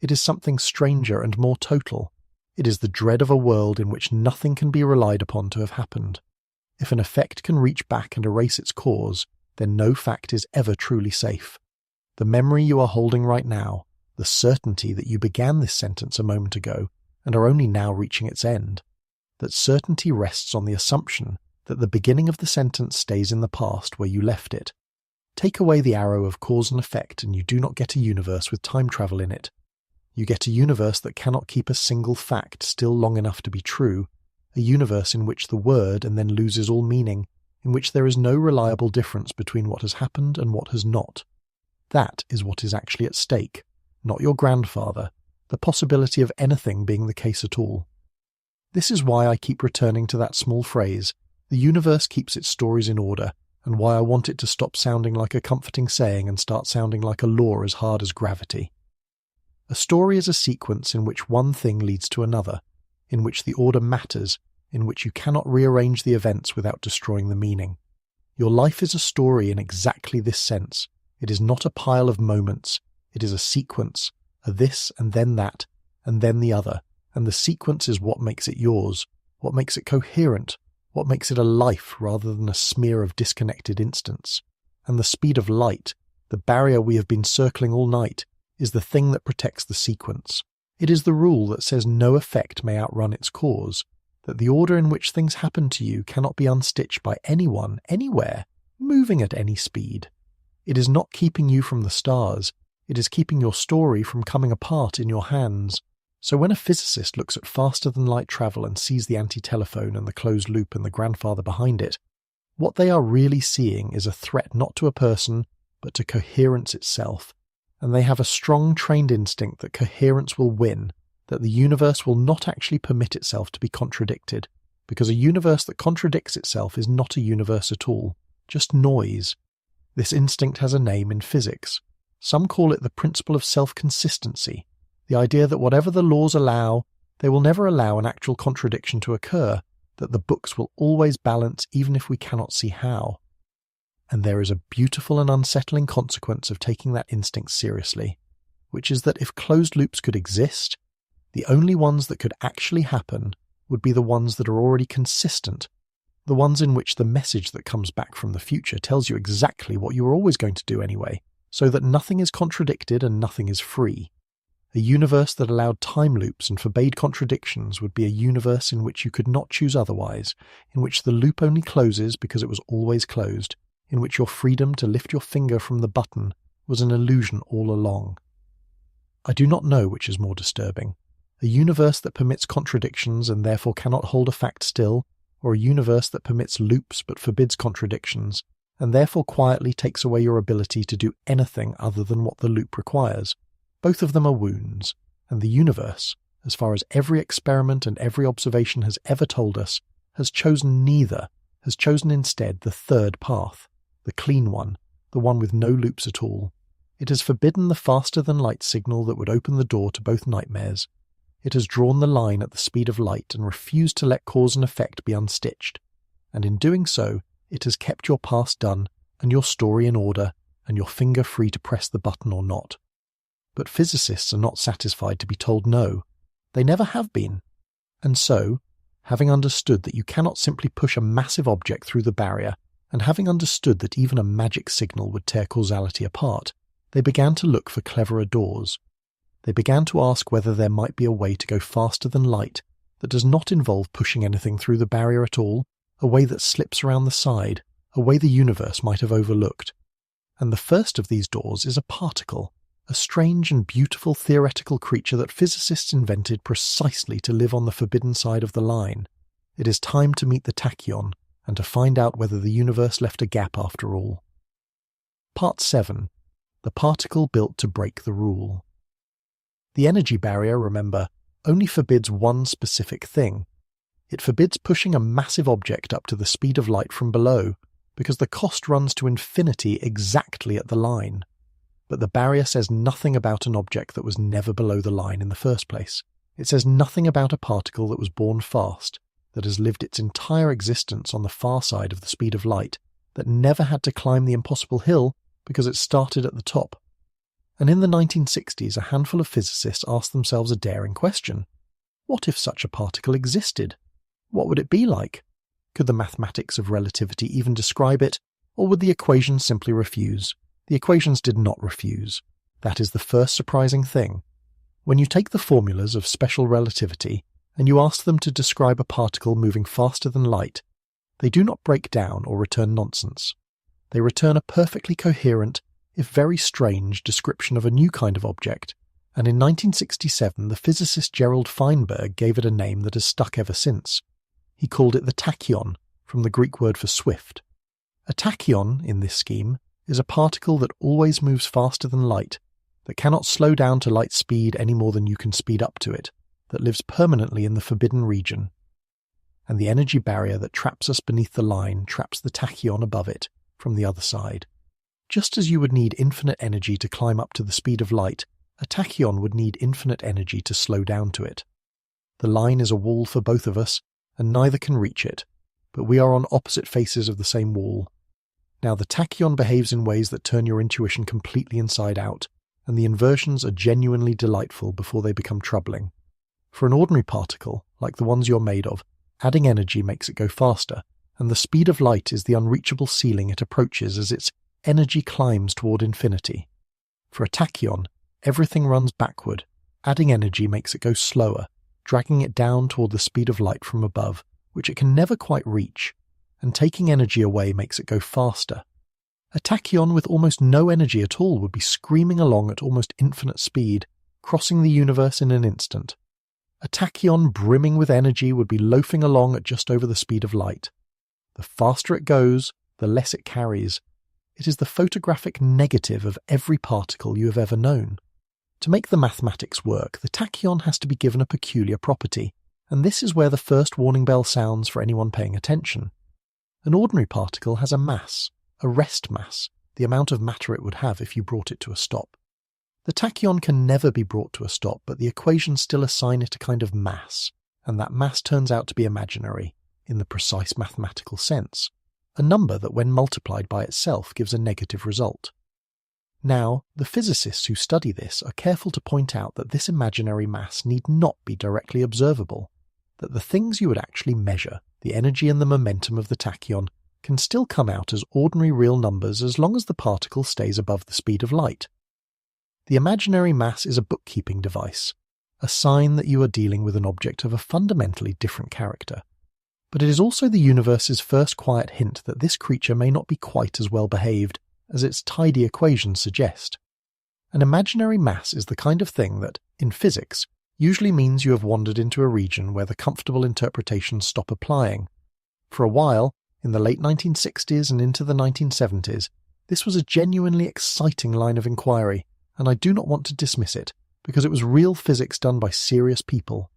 It is something stranger and more total. It is the dread of a world in which nothing can be relied upon to have happened. If an effect can reach back and erase its cause, then no fact is ever truly safe. The memory you are holding right now, the certainty that you began this sentence a moment ago and are only now reaching its end, that certainty rests on the assumption that the beginning of the sentence stays in the past where you left it. Take away the arrow of cause and effect and you do not get a universe with time travel in it. You get a universe that cannot keep a single fact still long enough to be true, a universe in which the word and then loses all meaning, in which there is no reliable difference between what has happened and what has not. That is what is actually at stake, not your grandfather, the possibility of anything being the case at all. This is why I keep returning to that small phrase, the universe keeps its stories in order, and why I want it to stop sounding like a comforting saying and start sounding like a law as hard as gravity. A story is a sequence in which one thing leads to another, in which the order matters, in which you cannot rearrange the events without destroying the meaning. Your life is a story in exactly this sense. It is not a pile of moments. It is a sequence, a this and then that, and then the other, and the sequence is what makes it yours, what makes it coherent, what makes it a life rather than a smear of disconnected instants. And the speed of light, the barrier we have been circling all night, is the thing that protects the sequence. It is the rule that says no effect may outrun its cause, that the order in which things happen to you cannot be unstitched by anyone, anywhere, moving at any speed. It is not keeping you from the stars, it is keeping your story from coming apart in your hands. So when a physicist looks at faster-than-light travel and sees the antitelephone and the closed loop and the grandfather behind it, what they are really seeing is a threat not to a person, but to coherence itself. And they have a strong trained instinct that coherence will win, that the universe will not actually permit itself to be contradicted, because a universe that contradicts itself is not a universe at all, just noise. This instinct has a name in physics. Some call it the principle of self-consistency, the idea that whatever the laws allow, they will never allow an actual contradiction to occur, that the books will always balance even if we cannot see how. And there is a beautiful and unsettling consequence of taking that instinct seriously, which is that if closed loops could exist, the only ones that could actually happen would be the ones that are already consistent, the ones in which the message that comes back from the future tells you exactly what you were always going to do anyway, so that nothing is contradicted and nothing is free. A universe that allowed time loops and forbade contradictions would be a universe in which you could not choose otherwise, in which the loop only closes because it was always closed, in which your freedom to lift your finger from the button was an illusion all along. I do not know which is more disturbing, a universe that permits contradictions and therefore cannot hold a fact still, or a universe that permits loops but forbids contradictions, and therefore quietly takes away your ability to do anything other than what the loop requires. Both of them are wounds, and the universe, as far as every experiment and every observation has ever told us, has chosen neither, has chosen instead the third path, the clean one, the one with no loops at all. It has forbidden the faster-than-light signal that would open the door to both nightmares. It has drawn the line at the speed of light and refused to let cause and effect be unstitched. And in doing so, it has kept your past done, and your story in order, and your finger free to press the button or not. But physicists are not satisfied to be told no. They never have been. And so, having understood that you cannot simply push a massive object through the barrier, and having understood that even a magic signal would tear causality apart, they began to look for cleverer doors. They began to ask whether there might be a way to go faster than light that does not involve pushing anything through the barrier at all, a way that slips around the side, a way the universe might have overlooked. And the first of these doors is a particle, a strange and beautiful theoretical creature that physicists invented precisely to live on the forbidden side of the line. It is time to meet the tachyon, and to find out whether the universe left a gap after all. Part 7. The particle built to break the rule. The energy barrier, remember, only forbids one specific thing. It forbids pushing a massive object up to the speed of light from below, because the cost runs to infinity exactly at the line. But the barrier says nothing about an object that was never below the line in the first place. It says nothing about a particle that was born fast, that has lived its entire existence on the far side of the speed of light, that never had to climb the impossible hill because it started at the top. And in the 1960s, a handful of physicists asked themselves a daring question. What if such a particle existed? What would it be like? Could the mathematics of relativity even describe it, or would the equations simply refuse? The equations did not refuse. That is the first surprising thing. When you take the formulas of special relativity and you ask them to describe a particle moving faster than light, they do not break down or return nonsense. They return a perfectly coherent, if very strange, description of a new kind of object, and in 1967 the physicist Gerald Feinberg gave it a name that has stuck ever since. He called it the tachyon, from the Greek word for swift. A tachyon, in this scheme, is a particle that always moves faster than light, that cannot slow down to light speed any more than you can speed up to it, that lives permanently in the forbidden region. And the energy barrier that traps us beneath the line traps the tachyon above it, from the other side. Just as you would need infinite energy to climb up to the speed of light, A tachyon would need infinite energy to slow down to it. The line is a wall for both of us, and neither can reach it, but we are on opposite faces of the same wall. Now the tachyon behaves in ways that turn your intuition completely inside out, and the inversions are genuinely delightful before they become troubling. For an ordinary particle, like the ones you're made of, adding energy makes it go faster, and the speed of light is the unreachable ceiling it approaches as its energy climbs toward infinity. For a tachyon, everything runs backward. Adding energy makes it go slower, dragging it down toward the speed of light from above, which it can never quite reach, and taking energy away makes it go faster. A tachyon with almost no energy at all would be screaming along at almost infinite speed, crossing the universe in an instant. A tachyon brimming with energy would be loafing along at just over the speed of light. The faster it goes, the less it carries. It is the photographic negative of every particle you have ever known. To make the mathematics work, the tachyon has to be given a peculiar property, and this is where the first warning bell sounds for anyone paying attention. An ordinary particle has a mass, a rest mass, the amount of matter it would have if you brought it to a stop. The tachyon can never be brought to a stop, but the equations still assign it a kind of mass, and that mass turns out to be imaginary, in the precise mathematical sense, a number that when multiplied by itself gives a negative result. Now, the physicists who study this are careful to point out that this imaginary mass need not be directly observable, that the things you would actually measure, the energy and the momentum of the tachyon, can still come out as ordinary real numbers as long as the particle stays above the speed of light. The imaginary mass is a bookkeeping device, a sign that you are dealing with an object of a fundamentally different character. But it is also the universe's first quiet hint that this creature may not be quite as well behaved as its tidy equations suggest. An imaginary mass is the kind of thing that, in physics, usually means you have wandered into a region where the comfortable interpretations stop applying. For a while, in the late 1960s and into the 1970s, this was a genuinely exciting line of inquiry, and I do not want to dismiss it, because it was real physics done by serious people.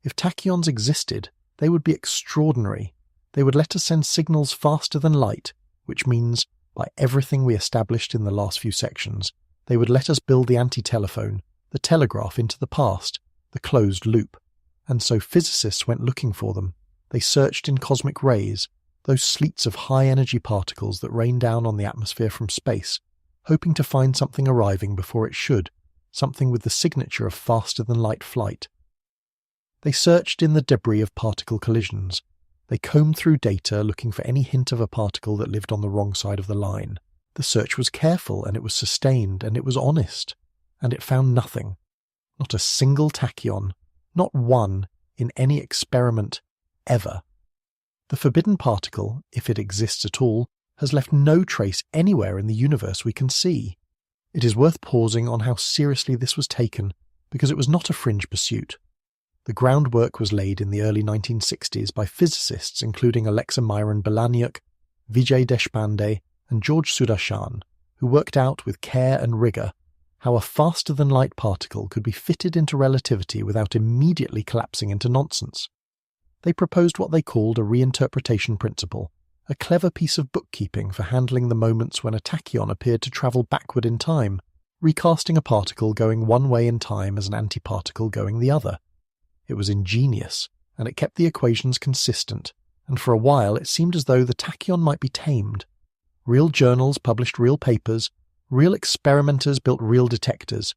If tachyons existed, they would be extraordinary. They would let us send signals faster than light, which means, by everything we established in the last few sections, they would let us build the antitelephone, the telegraph into the past, the closed loop. And so physicists went looking for them. They searched in cosmic rays, those sleets of high-energy particles that rain down on the atmosphere from space, hoping to find something arriving before it should, something with the signature of faster-than-light flight. They searched in the debris of particle collisions. They combed through data looking for any hint of a particle that lived on the wrong side of the line. The search was careful, and it was sustained, and it was honest. And it found nothing. Not a single tachyon. Not one, in any experiment, ever. The forbidden particle, if it exists at all, has left no trace anywhere in the universe we can see. It is worth pausing on how seriously this was taken, because it was not a fringe pursuit. The groundwork was laid in the early 1960s by physicists including Alexa Myron-Belaniuk, Vijay Deshpande, and George Sudarshan, who worked out with care and rigour how a faster-than-light particle could be fitted into relativity without immediately collapsing into nonsense. They proposed what they called a reinterpretation principle, a clever piece of bookkeeping for handling the moments when a tachyon appeared to travel backward in time, recasting a particle going one way in time as an antiparticle going the other. It was ingenious, and it kept the equations consistent, and for a while it seemed as though the tachyon might be tamed. Real journals published real papers, real experimenters built real detectors.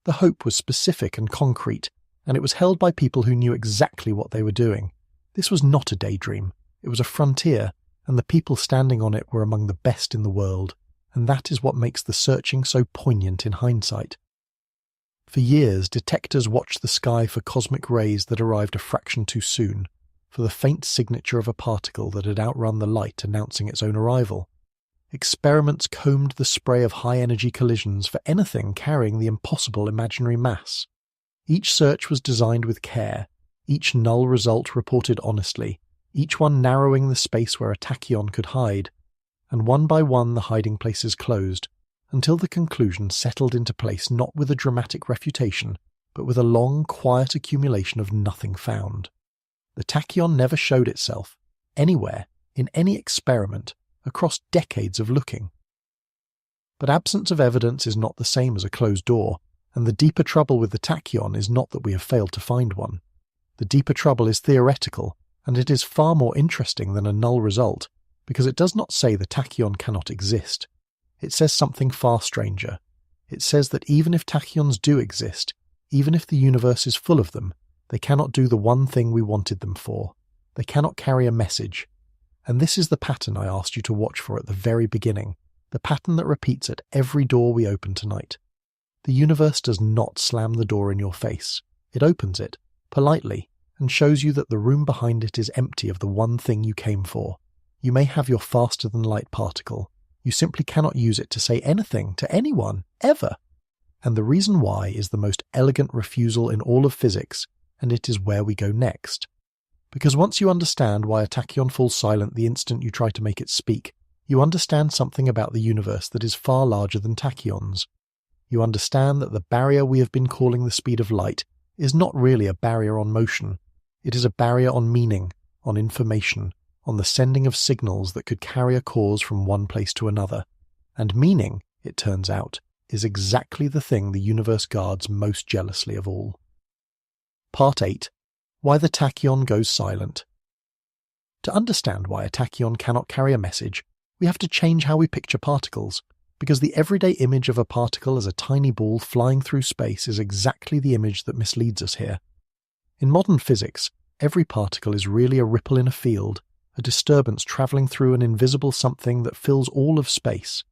The hope was specific and concrete, and it was held by people who knew exactly what they were doing. This was not a daydream, it was a frontier, and the people standing on it were among the best in the world, and that is what makes the searching so poignant in hindsight. For years, detectors watched the sky for cosmic rays that arrived a fraction too soon, for the faint signature of a particle that had outrun the light announcing its own arrival. Experiments combed the spray of high-energy collisions for anything carrying the impossible imaginary mass. Each search was designed with care, each null result reported honestly, each one narrowing the space where a tachyon could hide, and one by one the hiding places closed, until the conclusion settled into place not with a dramatic refutation, but with a long, quiet accumulation of nothing found. The tachyon never showed itself, anywhere, in any experiment, across decades of looking. But absence of evidence is not the same as a closed door. And the deeper trouble with the tachyon is not that we have failed to find one. The deeper trouble is theoretical, and it is far more interesting than a null result, because it does not say the tachyon cannot exist. It says something far stranger. It says that even if tachyons do exist, even if the universe is full of them, they cannot do the one thing we wanted them for. They cannot carry a message. And this is the pattern I asked you to watch for at the very beginning, the pattern that repeats at every door we open tonight. The universe does not slam the door in your face. It opens it, politely, and shows you that the room behind it is empty of the one thing you came for. You may have your faster-than-light particle. You simply cannot use it to say anything to anyone, ever. And the reason why is the most elegant refusal in all of physics, and it is where we go next. Because once you understand why a tachyon falls silent the instant you try to make it speak, you understand something about the universe that is far larger than tachyons. You understand that the barrier we have been calling the speed of light is not really a barrier on motion. It is a barrier on meaning, on information, on the sending of signals that could carry a cause from one place to another. And meaning, it turns out, is exactly the thing the universe guards most jealously of all. Part 8. Why the tachyon goes silent. To understand why a tachyon cannot carry a message, we have to change how we picture particles, because the everyday image of a particle as a tiny ball flying through space is exactly the image that misleads us here. In modern physics, every particle is really a ripple in a field, a disturbance travelling through an invisible something that fills all of space.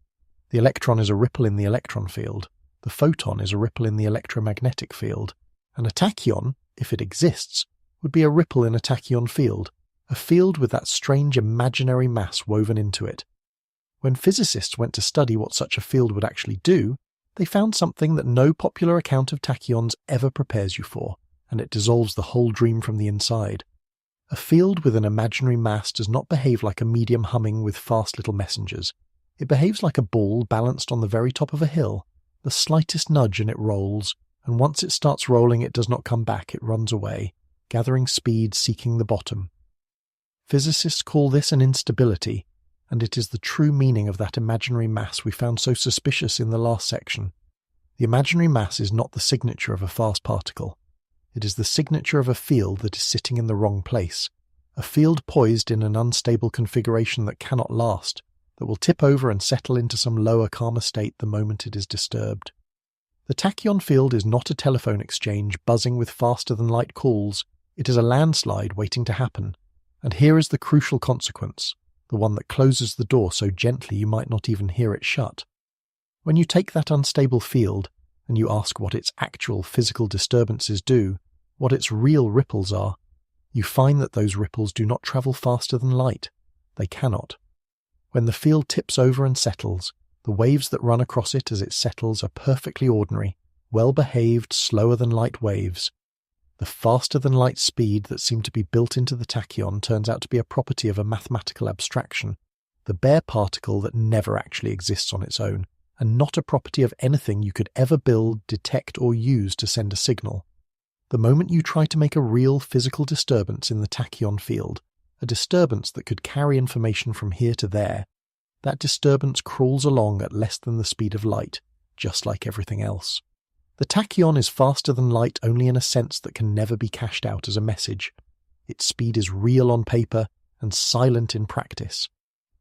The electron is a ripple in the electron field, the photon is a ripple in the electromagnetic field, and a tachyon, if it exists, would be a ripple in a tachyon field, a field with that strange imaginary mass woven into it. When physicists went to study what such a field would actually do, they found something that no popular account of tachyons ever prepares you for, and it dissolves the whole dream from the inside. A field with an imaginary mass does not behave like a medium humming with fast little messengers. It behaves like a ball balanced on the very top of a hill. The slightest nudge and it rolls, and once it starts rolling it does not come back, it runs away, gathering speed, seeking the bottom. Physicists call this an instability, and it is the true meaning of that imaginary mass we found so suspicious in the last section. The imaginary mass is not the signature of a fast particle. It is the signature of a field that is sitting in the wrong place, a field poised in an unstable configuration that cannot last, that will tip over and settle into some lower, calmer state the moment it is disturbed. The tachyon field is not a telephone exchange buzzing with faster-than-light calls. It is a landslide waiting to happen. And here is the crucial consequence, the one that closes the door so gently you might not even hear it shut. When you take that unstable field, and you ask what its actual physical disturbances do, what its real ripples are, you find that those ripples do not travel faster than light. They cannot. When the field tips over and settles, the waves that run across it as it settles are perfectly ordinary, well-behaved, slower-than-light waves. The faster-than-light speed that seemed to be built into the tachyon turns out to be a property of a mathematical abstraction, the bare particle that never actually exists on its own, and not a property of anything you could ever build, detect, or use to send a signal. The moment you try to make a real physical disturbance in the tachyon field, a disturbance that could carry information from here to there, that disturbance crawls along at less than the speed of light, just like everything else. The tachyon is faster than light only in a sense that can never be cashed out as a message. Its speed is real on paper and silent in practice.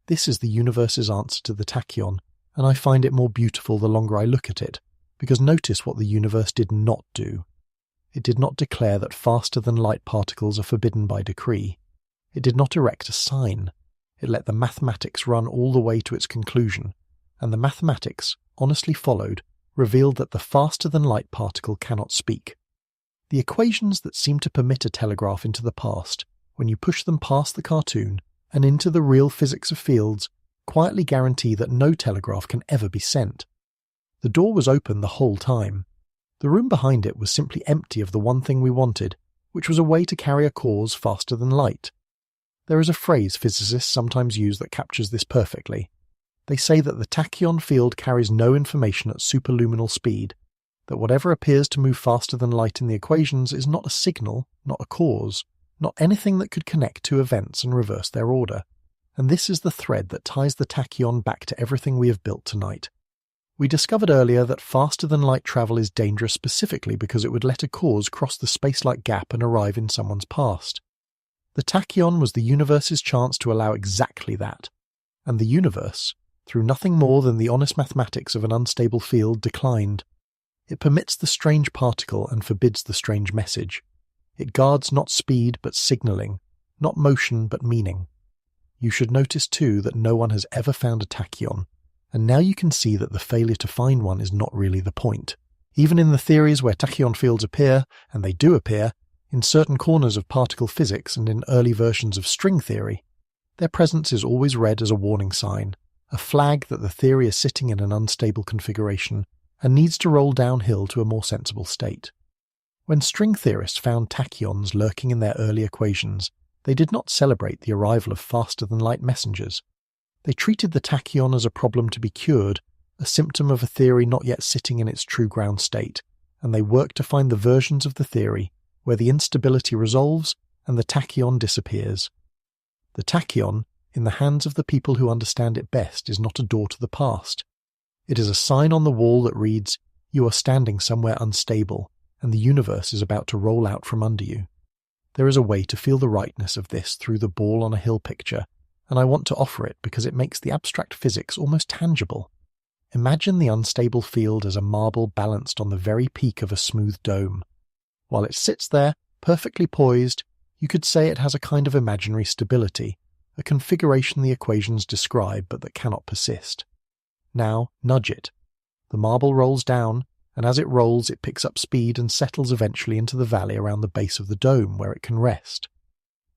This is the universe's answer to the tachyon, and I find it more beautiful the longer I look at it, because notice what the universe did not do. It did not declare that faster-than-light particles are forbidden by decree. It did not erect a sign. It let the mathematics run all the way to its conclusion, and the mathematics, honestly followed, revealed that the faster-than-light particle cannot speak. The equations that seem to permit a telegraph into the past, when you push them past the cartoon and into the real physics of fields, quietly guarantee that no telegraph can ever be sent. The door was open the whole time. The room behind it was simply empty of the one thing we wanted, which was a way to carry a cause faster than light. There is a phrase physicists sometimes use that captures this perfectly. They say that the tachyon field carries no information at superluminal speed, that whatever appears to move faster than light in the equations is not a signal, not a cause, not anything that could connect two events and reverse their order. And this is the thread that ties the tachyon back to everything we have built tonight. We discovered earlier that faster-than-light travel is dangerous specifically because it would let a cause cross the space-like gap and arrive in someone's past. The tachyon was the universe's chance to allow exactly that, and the universe, through nothing more than the honest mathematics of an unstable field, declined. It permits the strange particle and forbids the strange message. It guards not speed but signalling, not motion but meaning. You should notice too that no one has ever found a tachyon, and now you can see that the failure to find one is not really the point. Even in the theories where tachyon fields appear, and they do appear, in certain corners of particle physics and in early versions of string theory, their presence is always read as a warning sign, a flag that the theory is sitting in an unstable configuration and needs to roll downhill to a more sensible state. When string theorists found tachyons lurking in their early equations, they did not celebrate the arrival of faster-than-light messengers. They treated the tachyon as a problem to be cured, a symptom of a theory not yet sitting in its true ground state, and they worked to find the versions of the theory where the instability resolves and the tachyon disappears. The tachyon, in the hands of the people who understand it best, is not a door to the past. It is a sign on the wall that reads, "You are standing somewhere unstable, and the universe is about to roll out from under you." There is a way to feel the rightness of this through the ball on a hill picture, and I want to offer it because it makes the abstract physics almost tangible. Imagine the unstable field as a marble balanced on the very peak of a smooth dome. While it sits there, perfectly poised, you could say it has a kind of imaginary stability, a configuration the equations describe but that cannot persist. Now, nudge it. The marble rolls down, and as it rolls it picks up speed and settles eventually into the valley around the base of the dome where it can rest.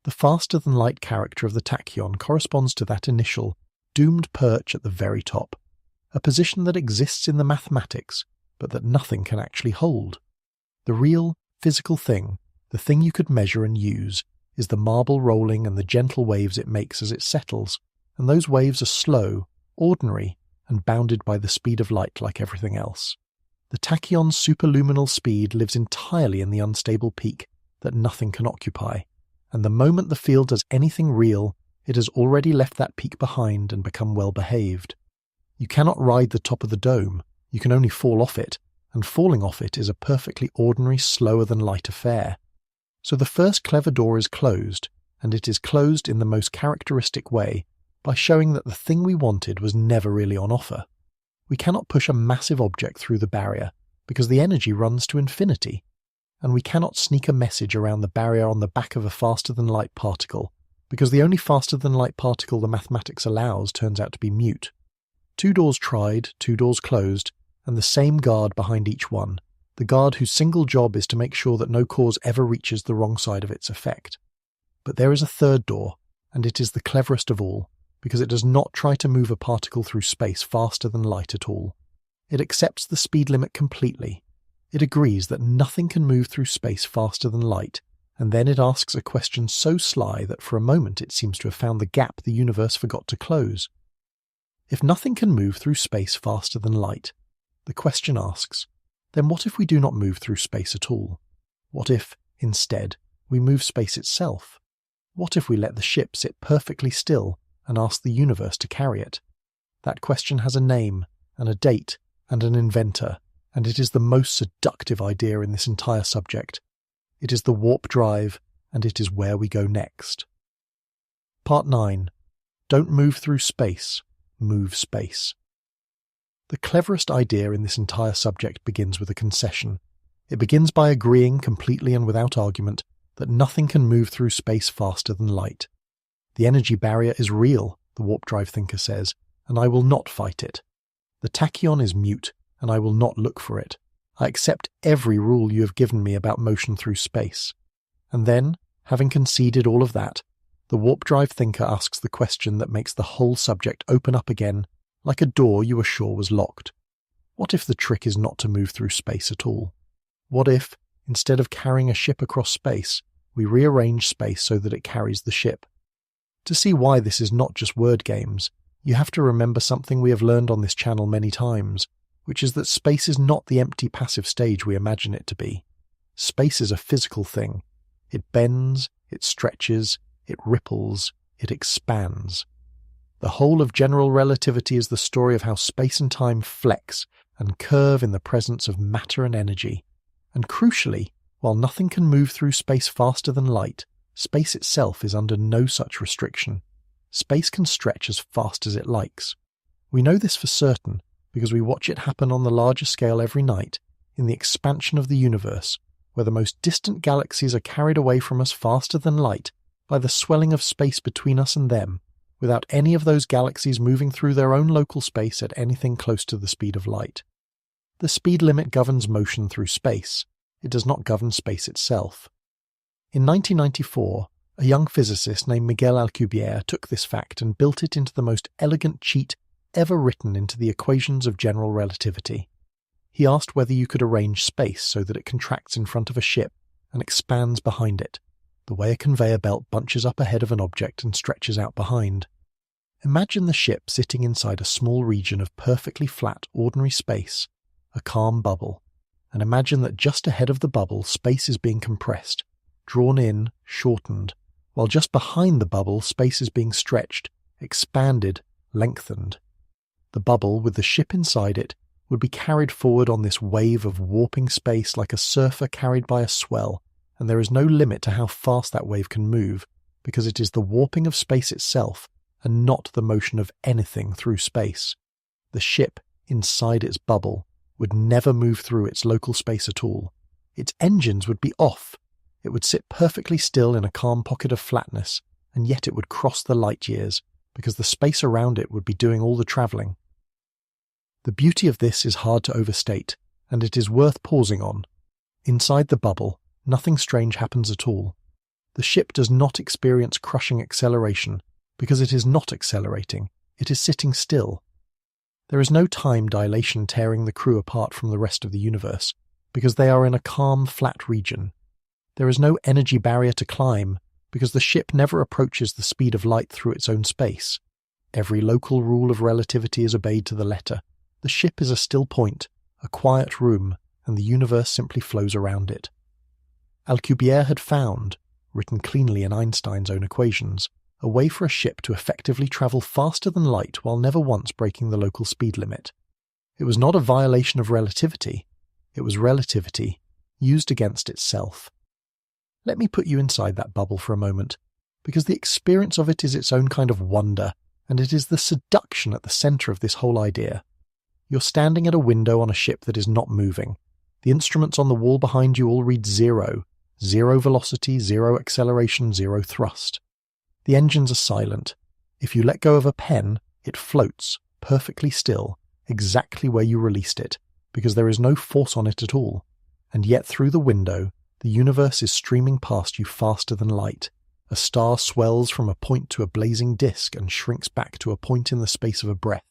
The faster-than-light character of the tachyon corresponds to that initial, doomed perch at the very top, a position that exists in the mathematics, but that nothing can actually hold. The real, physical thing, the thing you could measure and use, is the marble rolling and the gentle waves it makes as it settles, and those waves are slow, ordinary, and bounded by the speed of light like everything else. The tachyon's superluminal speed lives entirely in the unstable peak that nothing can occupy, and the moment the field does anything real, it has already left that peak behind and become well behaved. You cannot ride the top of the dome, you can only fall off it, and falling off it is a perfectly ordinary slower-than-light affair. So the first clever door is closed, and it is closed in the most characteristic way, by showing that the thing we wanted was never really on offer. We cannot push a massive object through the barrier, because the energy runs to infinity, and we cannot sneak a message around the barrier on the back of a faster-than-light particle, because the only faster-than-light particle the mathematics allows turns out to be mute. 2 doors tried, 2 doors closed, and the same guard behind each one, the guard whose single job is to make sure that no cause ever reaches the wrong side of its effect. But there is a third door, and it is the cleverest of all, because it does not try to move a particle through space faster than light at all. It accepts the speed limit completely. It agrees that nothing can move through space faster than light, and then it asks a question so sly that for a moment it seems to have found the gap the universe forgot to close. If nothing can move through space faster than light, the question asks, then what if we do not move through space at all? What if, instead, we move space itself? What if we let the ship sit perfectly still and ask the universe to carry it? That question has a name, and a date, and an inventor, and it is the most seductive idea in this entire subject. It is the warp drive, and it is where we go next. Part 9. Don't move through space, move space. The cleverest idea in this entire subject begins with a concession. It begins by agreeing completely and without argument that nothing can move through space faster than light. The energy barrier is real, the warp drive thinker says, and I will not fight it. The tachyon is mute, and I will not look for it. I accept every rule you have given me about motion through space. And then, having conceded all of that, the warp drive thinker asks the question that makes the whole subject open up again, like a door you were sure was locked. What if the trick is not to move through space at all? What if, instead of carrying a ship across space, we rearrange space so that it carries the ship? To see why this is not just word games, you have to remember something we have learned on this channel many times, which is that space is not the empty passive stage we imagine it to be. Space is a physical thing. It bends, it stretches, it ripples, it expands. The whole of general relativity is the story of how space and time flex and curve in the presence of matter and energy. And crucially, while nothing can move through space faster than light, space itself is under no such restriction. Space can stretch as fast as it likes. We know this for certain because we watch it happen on the larger scale every night in the expansion of the universe, where the most distant galaxies are carried away from us faster than light by the swelling of space between us and them, without any of those galaxies moving through their own local space at anything close to the speed of light. The speed limit governs motion through space. It does not govern space itself. In 1994, a young physicist named Miguel Alcubierre took this fact and built it into the most elegant cheat ever written into the equations of general relativity. He asked whether you could arrange space so that it contracts in front of a ship and expands behind it, the way a conveyor belt bunches up ahead of an object and stretches out behind. Imagine the ship sitting inside a small region of perfectly flat, ordinary space, a calm bubble, and imagine that just ahead of the bubble space is being compressed, drawn in, shortened, while just behind the bubble space is being stretched, expanded, lengthened. The bubble, with the ship inside it, would be carried forward on this wave of warping space like a surfer carried by a swell, and there is no limit to how fast that wave can move, because it is the warping of space itself and not the motion of anything through space. The ship, inside its bubble, would never move through its local space at all. Its engines would be off. It would sit perfectly still in a calm pocket of flatness, and yet it would cross the light years, because the space around it would be doing all the travelling. The beauty of this is hard to overstate, and it is worth pausing on. Inside the bubble, nothing strange happens at all. The ship does not experience crushing acceleration, because it is not accelerating, it is sitting still. There is no time dilation tearing the crew apart from the rest of the universe, because they are in a calm, flat region. There is no energy barrier to climb, because the ship never approaches the speed of light through its own space. Every local rule of relativity is obeyed to the letter. The ship is a still point, a quiet room, and the universe simply flows around it. Alcubierre had found, written cleanly in Einstein's own equations, a way for a ship to effectively travel faster than light while never once breaking the local speed limit. It was not a violation of relativity. It was relativity used against itself. Let me put you inside that bubble for a moment, because the experience of it is its own kind of wonder, and it is the seduction at the centre of this whole idea. You're standing at a window on a ship that is not moving. The instruments on the wall behind you all read zero velocity, zero acceleration, zero thrust. The engines are silent. If you let go of a pen, it floats, perfectly still, exactly where you released it, because there is no force on it at all. And yet through the window, the universe is streaming past you faster than light. A star swells from a point to a blazing disk and shrinks back to a point in the space of a breath.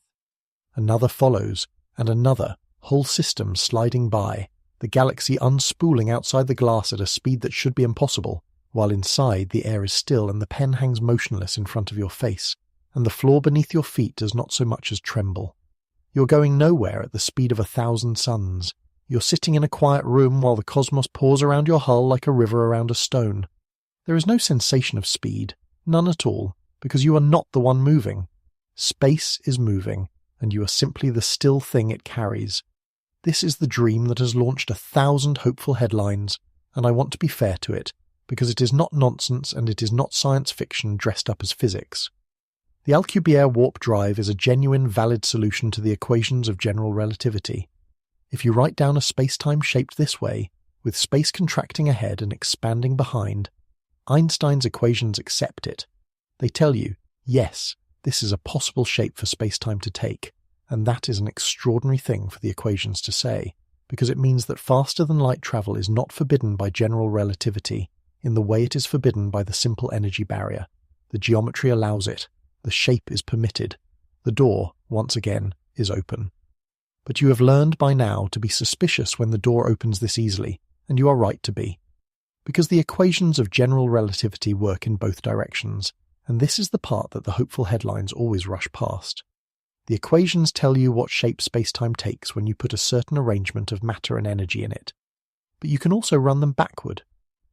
Another follows, and another, whole systems sliding by, the galaxy unspooling outside the glass at a speed that should be impossible, while inside the air is still and the pen hangs motionless in front of your face, and the floor beneath your feet does not so much as tremble. You're going nowhere at the speed of 1,000 suns. You're sitting in a quiet room while the cosmos pours around your hull like a river around a stone. There is no sensation of speed, none at all, because you are not the one moving. Space is moving, and you are simply the still thing it carries. This is the dream that has launched 1,000 hopeful headlines, and I want to be fair to it, because it is not nonsense and it is not science fiction dressed up as physics. The Alcubierre warp drive is a genuine, valid solution to the equations of general relativity. If you write down a space-time shaped this way, with space contracting ahead and expanding behind, Einstein's equations accept it. They tell you, yes, this is a possible shape for space-time to take, and that is an extraordinary thing for the equations to say, because it means that faster-than-light travel is not forbidden by general relativity in the way it is forbidden by the simple energy barrier. The geometry allows it. The shape is permitted. The door, once again, is open. But you have learned by now to be suspicious when the door opens this easily, and you are right to be. Because the equations of general relativity work in both directions, and this is the part that the hopeful headlines always rush past. The equations tell you what shape space-time takes when you put a certain arrangement of matter and energy in it. But you can also run them backward.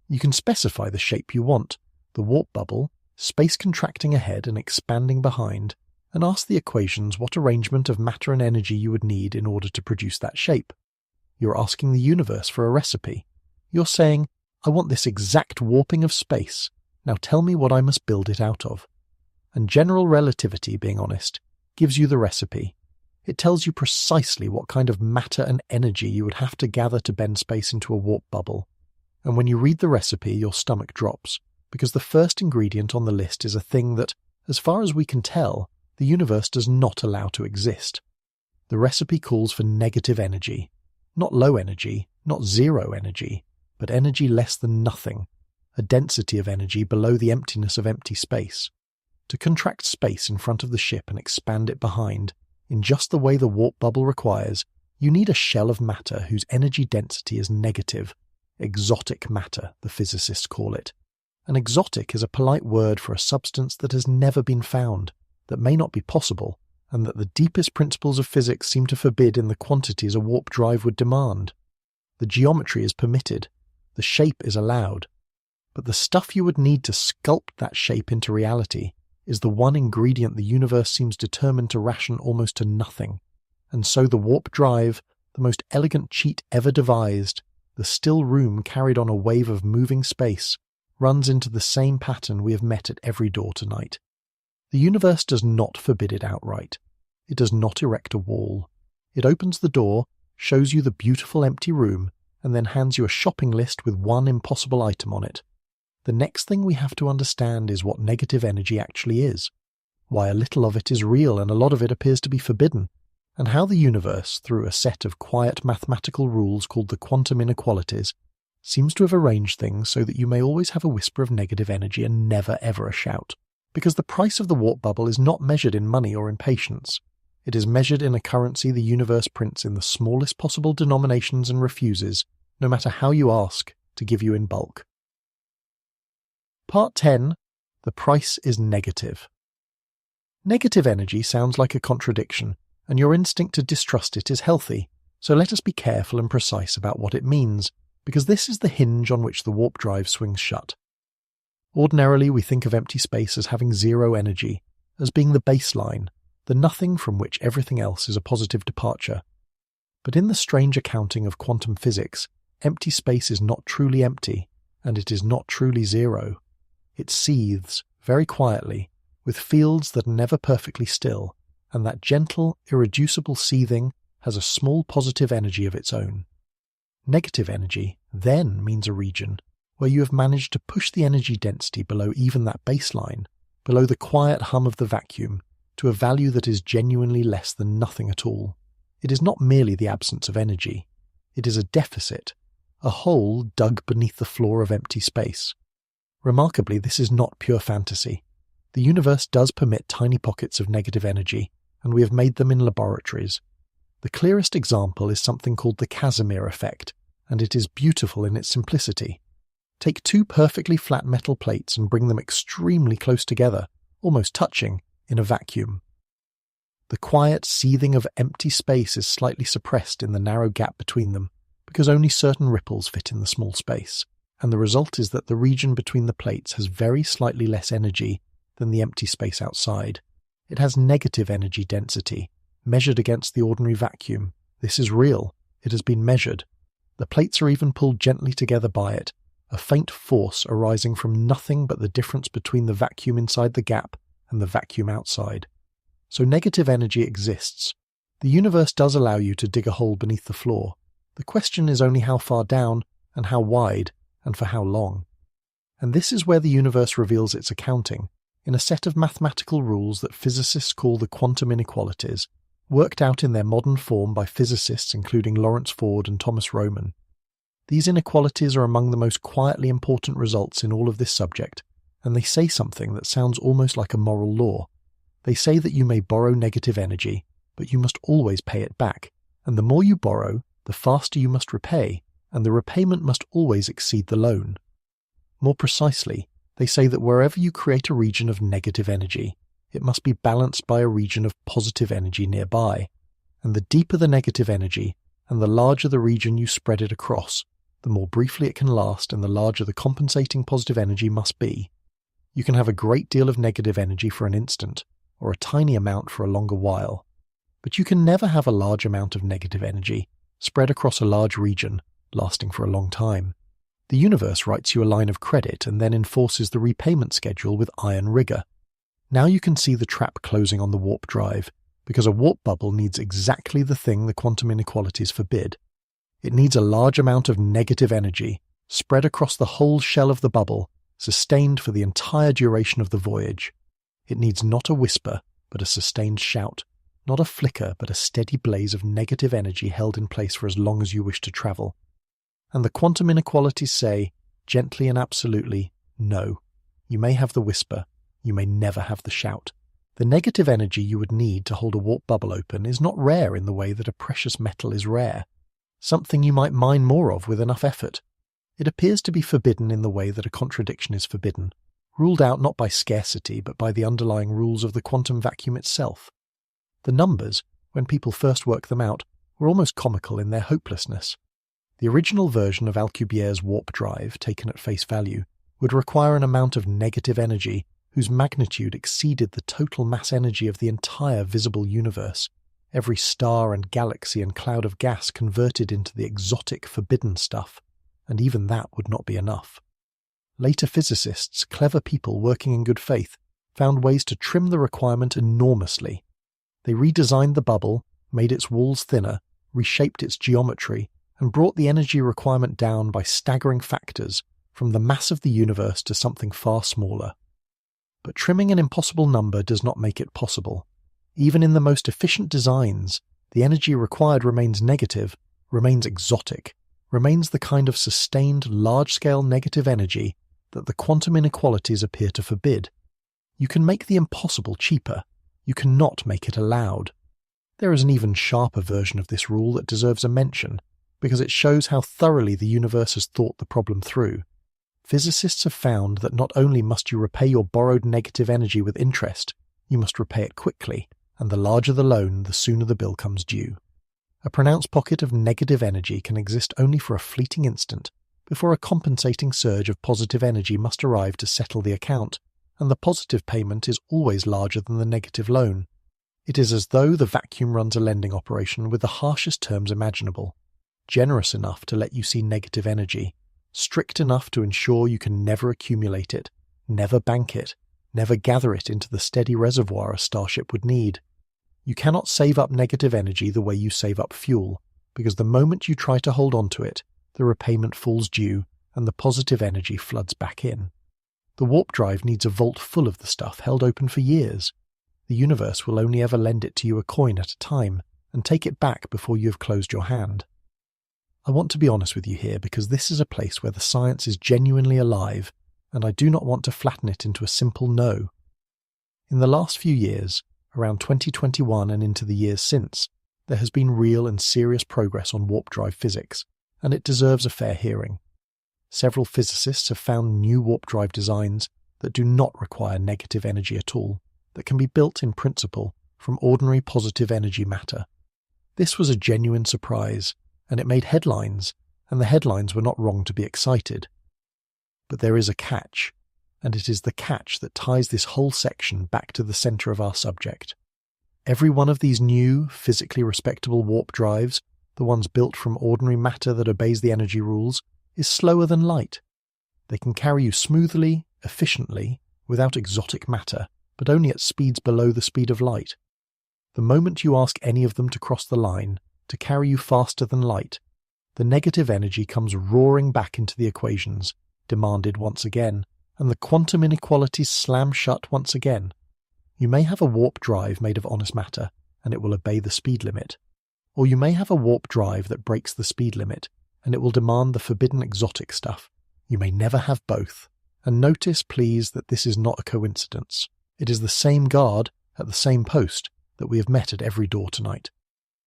You can specify the shape you want, the warp bubble, space contracting ahead and expanding behind, and ask the equations what arrangement of matter and energy you would need in order to produce that shape. You're asking the universe for a recipe. You're saying, I want this exact warping of space. Now tell me what I must build it out of. And general relativity, being honest, gives you the recipe. It tells you precisely what kind of matter and energy you would have to gather to bend space into a warp bubble. And when you read the recipe, your stomach drops, because the first ingredient on the list is a thing that, as far as we can tell, the universe does not allow to exist. The recipe calls for negative energy. Not low energy, not zero energy, but energy less than nothing, a density of energy below the emptiness of empty space. To contract space in front of the ship and expand it behind, in just the way the warp bubble requires, you need a shell of matter whose energy density is negative. Exotic matter, the physicists call it. An exotic is a polite word for a substance that has never been found, that may not be possible, and that the deepest principles of physics seem to forbid in the quantities a warp drive would demand. The geometry is permitted, the shape is allowed, but the stuff you would need to sculpt that shape into reality is the one ingredient the universe seems determined to ration almost to nothing. And so the warp drive, the most elegant cheat ever devised, the still room carried on a wave of moving space, runs into the same pattern we have met at every door tonight. The universe does not forbid it outright. It does not erect a wall. It opens the door, shows you the beautiful empty room, and then hands you a shopping list with one impossible item on it. The next thing we have to understand is what negative energy actually is, why a little of it is real and a lot of it appears to be forbidden, and how the universe, through a set of quiet mathematical rules called the quantum inequalities, seems to have arranged things so that you may always have a whisper of negative energy and never ever a shout. Because the price of the warp bubble is not measured in money or in patience. It is measured in a currency the universe prints in the smallest possible denominations and refuses, no matter how you ask, to give you in bulk. Part 10. The price is negative. Negative energy sounds like a contradiction, and your instinct to distrust it is healthy, so let us be careful and precise about what it means, because this is the hinge on which the warp drive swings shut. Ordinarily, we think of empty space as having zero energy, as being the baseline, the nothing from which everything else is a positive departure. But in the strange accounting of quantum physics, empty space is not truly empty, and it is not truly zero. It seethes, very quietly, with fields that are never perfectly still, and that gentle, irreducible seething has a small positive energy of its own. Negative energy, then, means a region where you have managed to push the energy density below even that baseline, below the quiet hum of the vacuum, to a value that is genuinely less than nothing at all. It is not merely the absence of energy. It is a deficit, a hole dug beneath the floor of empty space. Remarkably, this is not pure fantasy. The universe does permit tiny pockets of negative energy, and we have made them in laboratories. The clearest example is something called the Casimir effect, and it is beautiful in its simplicity. Take two perfectly flat metal plates and bring them extremely close together, almost touching, in a vacuum. The quiet seething of empty space is slightly suppressed in the narrow gap between them, because only certain ripples fit in the small space, and the result is that the region between the plates has very slightly less energy than the empty space outside. It has negative energy density, measured against the ordinary vacuum. This is real. It has been measured. The plates are even pulled gently together by it, a faint force arising from nothing but the difference between the vacuum inside the gap and the vacuum outside. So negative energy exists. The universe does allow you to dig a hole beneath the floor. The question is only how far down, and how wide, and for how long. And this is where the universe reveals its accounting, in a set of mathematical rules that physicists call the quantum inequalities, worked out in their modern form by physicists including Lawrence Ford and Thomas Roman. These inequalities are among the most quietly important results in all of this subject, and they say something that sounds almost like a moral law. They say that you may borrow negative energy, but you must always pay it back, and the more you borrow, the faster you must repay, and the repayment must always exceed the loan. More precisely, they say that wherever you create a region of negative energy, it must be balanced by a region of positive energy nearby, and the deeper the negative energy, and the larger the region you spread it across, the more briefly it can last and the larger the compensating positive energy must be. You can have a great deal of negative energy for an instant, or a tiny amount for a longer while. But you can never have a large amount of negative energy spread across a large region, lasting for a long time. The universe writes you a line of credit and then enforces the repayment schedule with iron rigor. Now you can see the trap closing on the warp drive, because a warp bubble needs exactly the thing the quantum inequalities forbid. It needs a large amount of negative energy, spread across the whole shell of the bubble, sustained for the entire duration of the voyage. It needs not a whisper, but a sustained shout, not a flicker, but a steady blaze of negative energy held in place for as long as you wish to travel. And the quantum inequalities say, gently and absolutely, no. You may have the whisper, you may never have the shout. The negative energy you would need to hold a warp bubble open is not rare in the way that a precious metal is rare, something you might mine more of with enough effort. It appears to be forbidden in the way that a contradiction is forbidden, ruled out not by scarcity but by the underlying rules of the quantum vacuum itself. The numbers, when people first worked them out, were almost comical in their hopelessness. The original version of Alcubierre's warp drive, taken at face value, would require an amount of negative energy whose magnitude exceeded the total mass energy of the entire visible universe, every star and galaxy and cloud of gas converted into the exotic forbidden stuff, and even that would not be enough. Later physicists, clever people working in good faith, found ways to trim the requirement enormously. They redesigned the bubble, made its walls thinner, reshaped its geometry, and brought the energy requirement down by staggering factors from the mass of the universe to something far smaller. But trimming an impossible number does not make it possible. Even in the most efficient designs, the energy required remains negative, remains exotic, remains the kind of sustained, large-scale negative energy that the quantum inequalities appear to forbid. You can make the impossible cheaper. You cannot make it allowed. There is an even sharper version of this rule that deserves a mention, because it shows how thoroughly the universe has thought the problem through. Physicists have found that not only must you repay your borrowed negative energy with interest, you must repay it quickly, and the larger the loan, the sooner the bill comes due. A pronounced pocket of negative energy can exist only for a fleeting instant, before a compensating surge of positive energy must arrive to settle the account, and the positive payment is always larger than the negative loan. It is as though the vacuum runs a lending operation with the harshest terms imaginable, generous enough to let you see negative energy, strict enough to ensure you can never accumulate it, never bank it, never gather it into the steady reservoir a starship would need. You cannot save up negative energy the way you save up fuel, because the moment you try to hold on to it, the repayment falls due and the positive energy floods back in. The warp drive needs a vault full of the stuff held open for years. The universe will only ever lend it to you a coin at a time and take it back before you have closed your hand. I want to be honest with you here because this is a place where the science is genuinely alive, and I do not want to flatten it into a simple no. In the last few years, around 2021 and into the years since, there has been real and serious progress on warp drive physics, and it deserves a fair hearing. Several physicists have found new warp drive designs that do not require negative energy at all, that can be built in principle from ordinary positive energy matter. This was a genuine surprise, and it made headlines, and the headlines were not wrong to be excited. But there is a catch, and it is the catch that ties this whole section back to the centre of our subject. Every one of these new, physically respectable warp drives, the ones built from ordinary matter that obeys the energy rules, is slower than light. They can carry you smoothly, efficiently, without exotic matter, but only at speeds below the speed of light. The moment you ask any of them to cross the line, to carry you faster than light, the negative energy comes roaring back into the equations, demanded once again, and the quantum inequalities slam shut once again. You may have a warp drive made of honest matter, and it will obey the speed limit. Or you may have a warp drive that breaks the speed limit, and it will demand the forbidden exotic stuff. You may never have both. And notice, please, that this is not a coincidence. It is the same guard, at the same post, that we have met at every door tonight.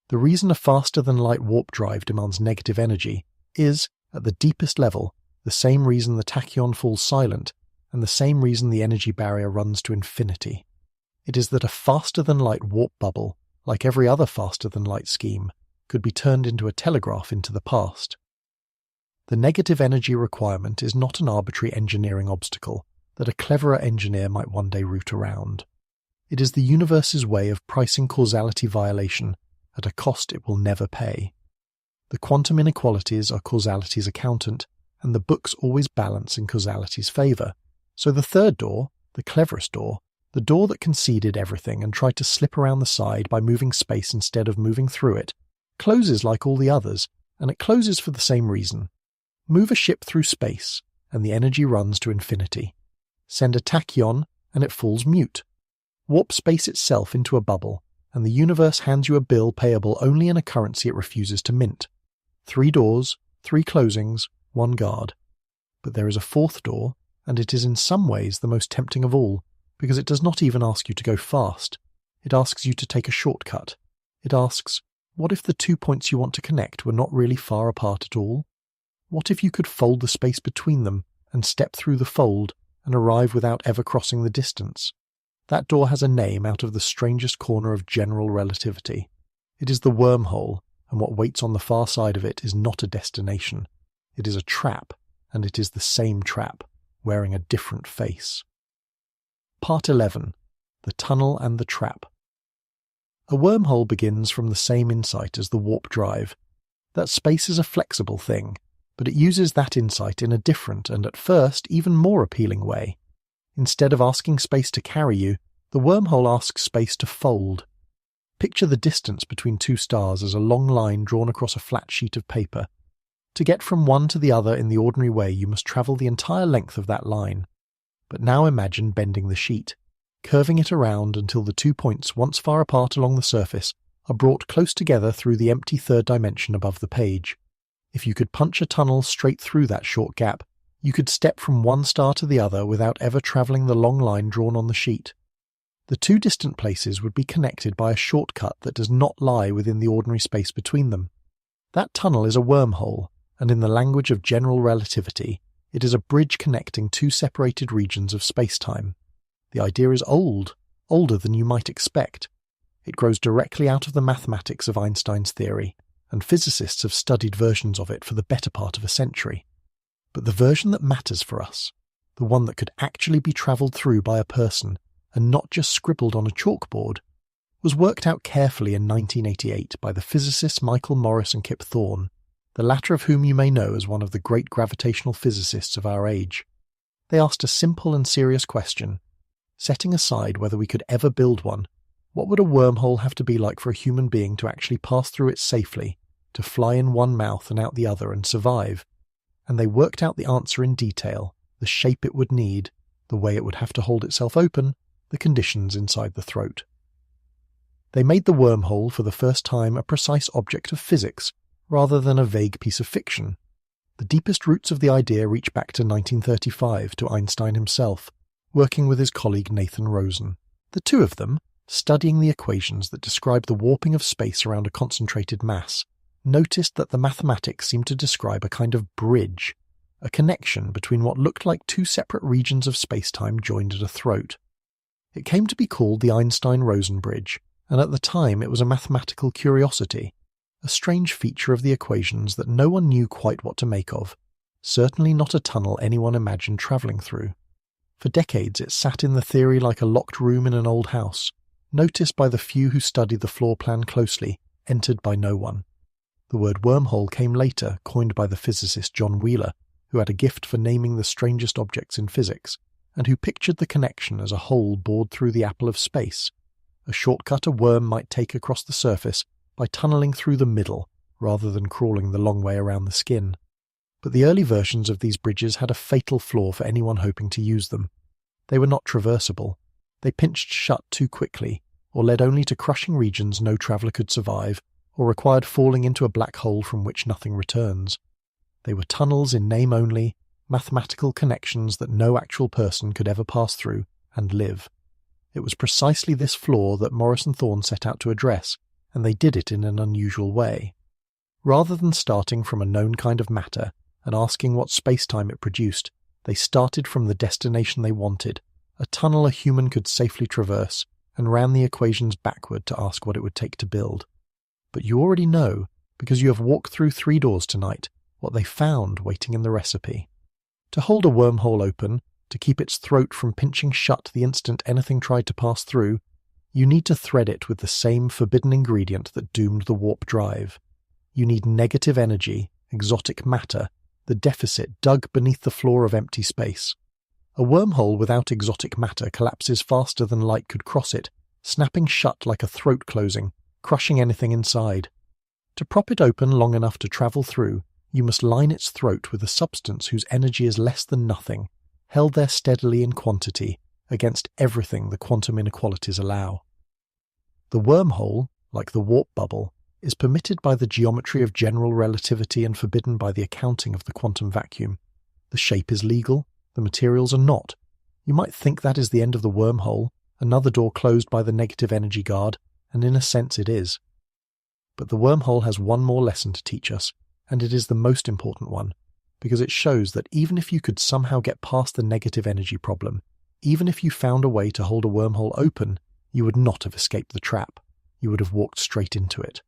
The reason a faster-than-light warp drive demands negative energy is, at the deepest level, the same reason the tachyon falls silent, and the same reason the energy barrier runs to infinity. It is that a faster-than-light warp bubble, like every other faster-than-light scheme, could be turned into a telegraph into the past. The negative energy requirement is not an arbitrary engineering obstacle that a cleverer engineer might one day route around. It is the universe's way of pricing causality violation at a cost it will never pay. The quantum inequalities are causality's accountant, and the books always balance in causality's favour. So the third door, the cleverest door, the door that conceded everything and tried to slip around the side by moving space instead of moving through it, closes like all the others, and it closes for the same reason. Move a ship through space, and the energy runs to infinity. Send a tachyon, and it falls mute. Warp space itself into a bubble, and the universe hands you a bill payable only in a currency it refuses to mint. 3 doors, 3 closings, 1 guard. But there is a fourth door, and it is in some ways the most tempting of all, because it does not even ask you to go fast. It asks you to take a shortcut. It asks, what if the 2 points you want to connect were not really far apart at all? What if you could fold the space between them and step through the fold and arrive without ever crossing the distance? That door has a name out of the strangest corner of general relativity. It is the wormhole, and what waits on the far side of it is not a destination. It is a trap, and it is the same trap, wearing a different face. Part 11. The Tunnel and the Trap. A wormhole begins from the same insight as the warp drive. That space is a flexible thing, but it uses that insight in a different and at first even more appealing way. Instead of asking space to carry you, the wormhole asks space to fold. Picture the distance between 2 stars as a long line drawn across a flat sheet of paper. To get from one to the other in the ordinary way, you must travel the entire length of that line. But now imagine bending the sheet, curving it around until the 2 points once far apart along the surface are brought close together through the empty third dimension above the page. If you could punch a tunnel straight through that short gap, you could step from one star to the other without ever travelling the long line drawn on the sheet. The 2 distant places would be connected by a shortcut that does not lie within the ordinary space between them. That tunnel is a wormhole, and in the language of general relativity, it is a bridge connecting 2 separated regions of space-time. The idea is old, older than you might expect. It grows directly out of the mathematics of Einstein's theory, and physicists have studied versions of it for the better part of a century. But the version that matters for us, the one that could actually be travelled through by a person and not just scribbled on a chalkboard, was worked out carefully in 1988 by the physicists Michael Morris and Kip Thorne, the latter of whom you may know as one of the great gravitational physicists of our age. They asked a simple and serious question. Setting aside whether we could ever build one, what would a wormhole have to be like for a human being to actually pass through it safely, to fly in one mouth and out the other and survive? And they worked out the answer in detail, the shape it would need, the way it would have to hold itself open, the conditions inside the throat. They made the wormhole for the first time a precise object of physics, rather than a vague piece of fiction. The deepest roots of the idea reach back to 1935, to Einstein himself, working with his colleague Nathan Rosen. The two of them, studying the equations that describe the warping of space around a concentrated mass, noticed that the mathematics seemed to describe a kind of bridge, a connection between what looked like 2 separate regions of space-time joined at a throat. It came to be called the Einstein-Rosen bridge, and at the time it was a mathematical curiosity, a strange feature of the equations that no one knew quite what to make of, certainly not a tunnel anyone imagined travelling through. For decades it sat in the theory like a locked room in an old house, noticed by the few who studied the floor plan closely, entered by no one. The word wormhole came later, coined by the physicist John Wheeler, who had a gift for naming the strangest objects in physics, and who pictured the connection as a hole bored through the apple of space, a shortcut a worm might take across the surface by tunnelling through the middle rather than crawling the long way around the skin. But the early versions of these bridges had a fatal flaw for anyone hoping to use them. They were not traversable. They pinched shut too quickly, or led only to crushing regions no traveller could survive, or required falling into a black hole from which nothing returns. They were tunnels in name only, mathematical connections that no actual person could ever pass through and live. It was precisely this flaw that Morris and Thorne set out to address, and they did it in an unusual way. Rather than starting from a known kind of matter and asking what space-time it produced, they started from the destination they wanted, a tunnel a human could safely traverse, and ran the equations backward to ask what it would take to build. But you already know, because you have walked through 3 doors tonight, what they found waiting in the recipe. To hold a wormhole open, to keep its throat from pinching shut the instant anything tried to pass through, You need to thread it with the same forbidden ingredient that doomed the warp drive. You need negative energy, exotic matter, the deficit dug beneath the floor of empty space. A wormhole without exotic matter collapses faster than light could cross it, snapping shut like a throat closing, crushing anything inside. To prop it open long enough to travel through, you must line its throat with a substance whose energy is less than nothing, held there steadily in quantity, against everything the quantum inequalities allow. The wormhole, like the warp bubble, is permitted by the geometry of general relativity and forbidden by the accounting of the quantum vacuum. The shape is legal, the materials are not. You might think that is the end of the wormhole, another door closed by the negative energy guard, and in a sense it is. But the wormhole has one more lesson to teach us, and it is the most important one, because it shows that even if you could somehow get past the negative energy problem, even if you found a way to hold a wormhole open, you would not have escaped the trap. You would have walked straight into it.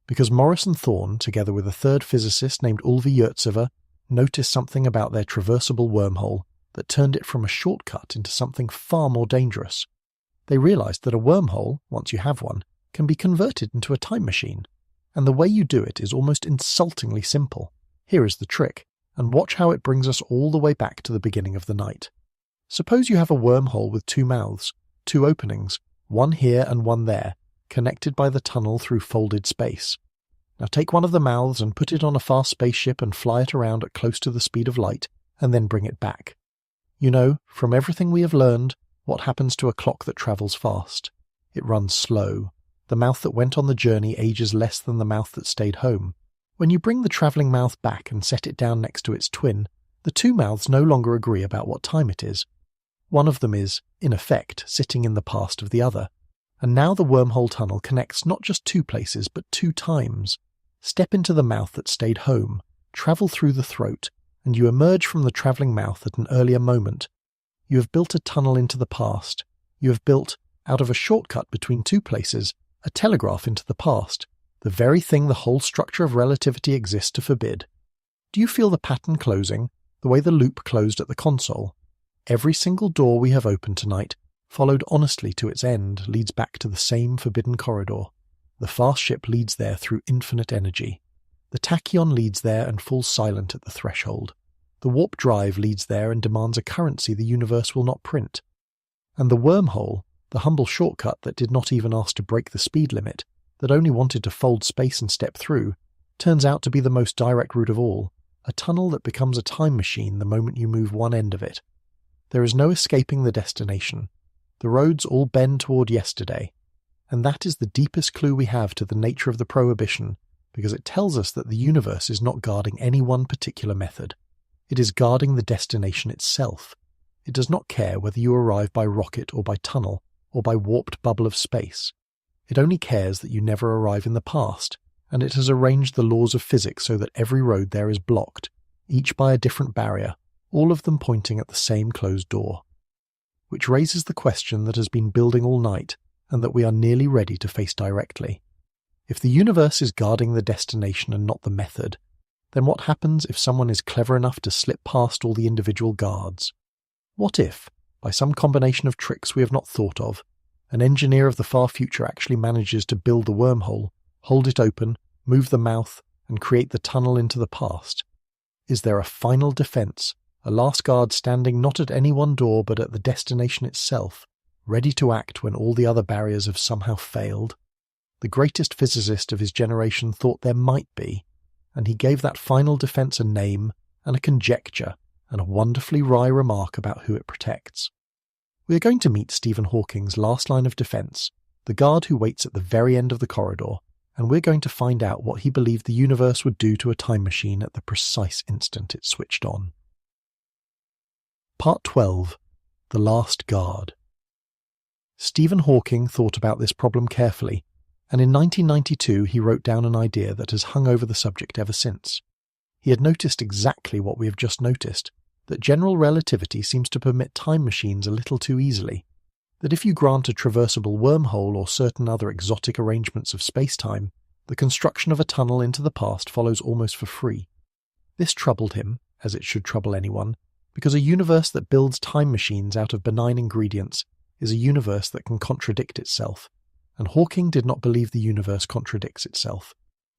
Because Morris and Thorne, together with a third physicist named Ulvi Yurtsever, noticed something about their traversable wormhole that turned it from a shortcut into something far more dangerous. They realized that a wormhole, once you have one, can be converted into a time machine. And the way you do it is almost insultingly simple. Here is the trick, and watch how it brings us all the way back to the beginning of the night. Suppose you have a wormhole with two mouths, two openings, one here and one there, connected by the tunnel through folded space. Now take one of the mouths and put it on a fast spaceship and fly it around at close to the speed of light, and then bring it back. You know, from everything we have learned, what happens to a clock that travels fast? It runs slow. The mouth that went on the journey ages less than the mouth that stayed home. When you bring the travelling mouth back and set it down next to its twin, the two mouths no longer agree about what time it is. One of them is, in effect, sitting in the past of the other. And now the wormhole tunnel connects not just two places, but two times. Step into the mouth that stayed home, travel through the throat, and you emerge from the travelling mouth at an earlier moment. You have built a tunnel into the past. You have built, out of a shortcut between two places, a telegraph into the past, the very thing the whole structure of relativity exists to forbid. Do you feel the pattern closing, the way the loop closed at the console? Every single door we have opened tonight, followed honestly to its end, leads back to the same forbidden corridor. The fast ship leads there through infinite energy. The tachyon leads there and falls silent at the threshold. The warp drive leads there and demands a currency the universe will not print. And the wormhole, the humble shortcut that did not even ask to break the speed limit, that only wanted to fold space and step through, turns out to be the most direct route of all, a tunnel that becomes a time machine the moment you move one end of it. There is no escaping the destination. The roads all bend toward yesterday, and that is the deepest clue we have to the nature of the prohibition, because it tells us that the universe is not guarding any one particular method. It is guarding the destination itself. It does not care whether you arrive by rocket or by tunnel, or by warped bubble of space. It only cares that you never arrive in the past, and it has arranged the laws of physics so that every road there is blocked, each by a different barrier, all of them pointing at the same closed door. Which raises the question that has been building all night, and that we are nearly ready to face directly. If the universe is guarding the destination and not the method, then what happens if someone is clever enough to slip past all the individual guards? What if, by some combination of tricks we have not thought of, an engineer of the far future actually manages to build the wormhole, hold it open, move the mouth, and create the tunnel into the past? Is there a final defense, a last guard standing not at any one door but at the destination itself, ready to act when all the other barriers have somehow failed? The greatest physicist of his generation thought there might be, and he gave that final defense a name and a conjecture and a wonderfully wry remark about who it protects. We are going to meet Stephen Hawking's last line of defense, the guard who waits at the very end of the corridor, and we're going to find out what he believed the universe would do to a time machine at the precise instant it switched on. Part 12. The Last Guard. Stephen Hawking thought about this problem carefully, and in 1992 he wrote down an idea that has hung over the subject ever since. He had noticed exactly what we have just noticed, that general relativity seems to permit time machines a little too easily, that if you grant a traversable wormhole or certain other exotic arrangements of space-time, the construction of a tunnel into the past follows almost for free. This troubled him, as it should trouble anyone, because a universe that builds time machines out of benign ingredients is a universe that can contradict itself, and Hawking did not believe the universe contradicts itself.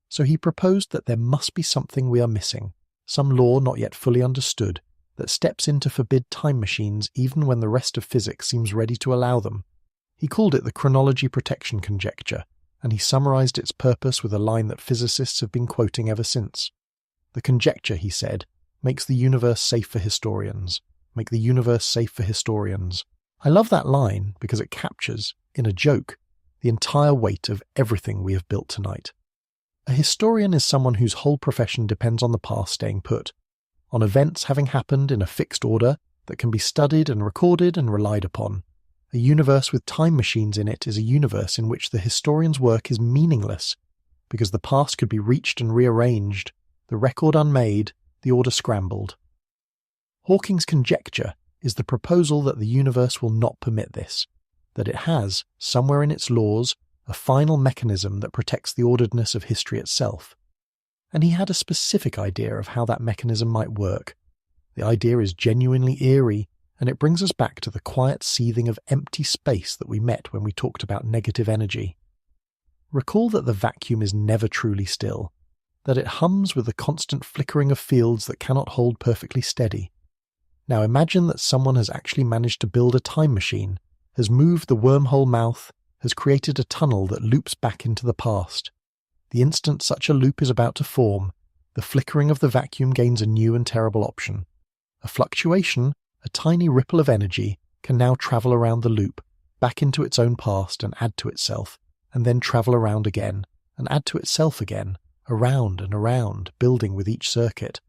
So he proposed that there must be something we are missing, some law not yet fully understood, that steps in to forbid time machines even when the rest of physics seems ready to allow them. He called it the chronology protection conjecture, and he summarized its purpose with a line that physicists have been quoting ever since. The conjecture, he said, makes the universe safe for historians. Make the universe safe for historians. I love that line because it captures, in a joke, the entire weight of everything we have built tonight. A historian is someone whose whole profession depends on the past staying put, on events having happened in a fixed order that can be studied and recorded and relied upon. A universe with time machines in it is a universe in which the historian's work is meaningless, because the past could be reached and rearranged, the record unmade, the order scrambled. Hawking's conjecture is the proposal that the universe will not permit this, that it has, somewhere in its laws, a final mechanism that protects the orderedness of history itself. And he had a specific idea of how that mechanism might work. The idea is genuinely eerie, and it brings us back to the quiet seething of empty space that we met when we talked about negative energy. Recall that the vacuum is never truly still, that it hums with the constant flickering of fields that cannot hold perfectly steady. Now imagine that someone has actually managed to build a time machine, has moved the wormhole mouth, has created a tunnel that loops back into the past. The instant such a loop is about to form, the flickering of the vacuum gains a new and terrible option. A fluctuation, a tiny ripple of energy, can now travel around the loop, back into its own past and add to itself, and then travel around again, and add to itself again, around and around, building with each circuit.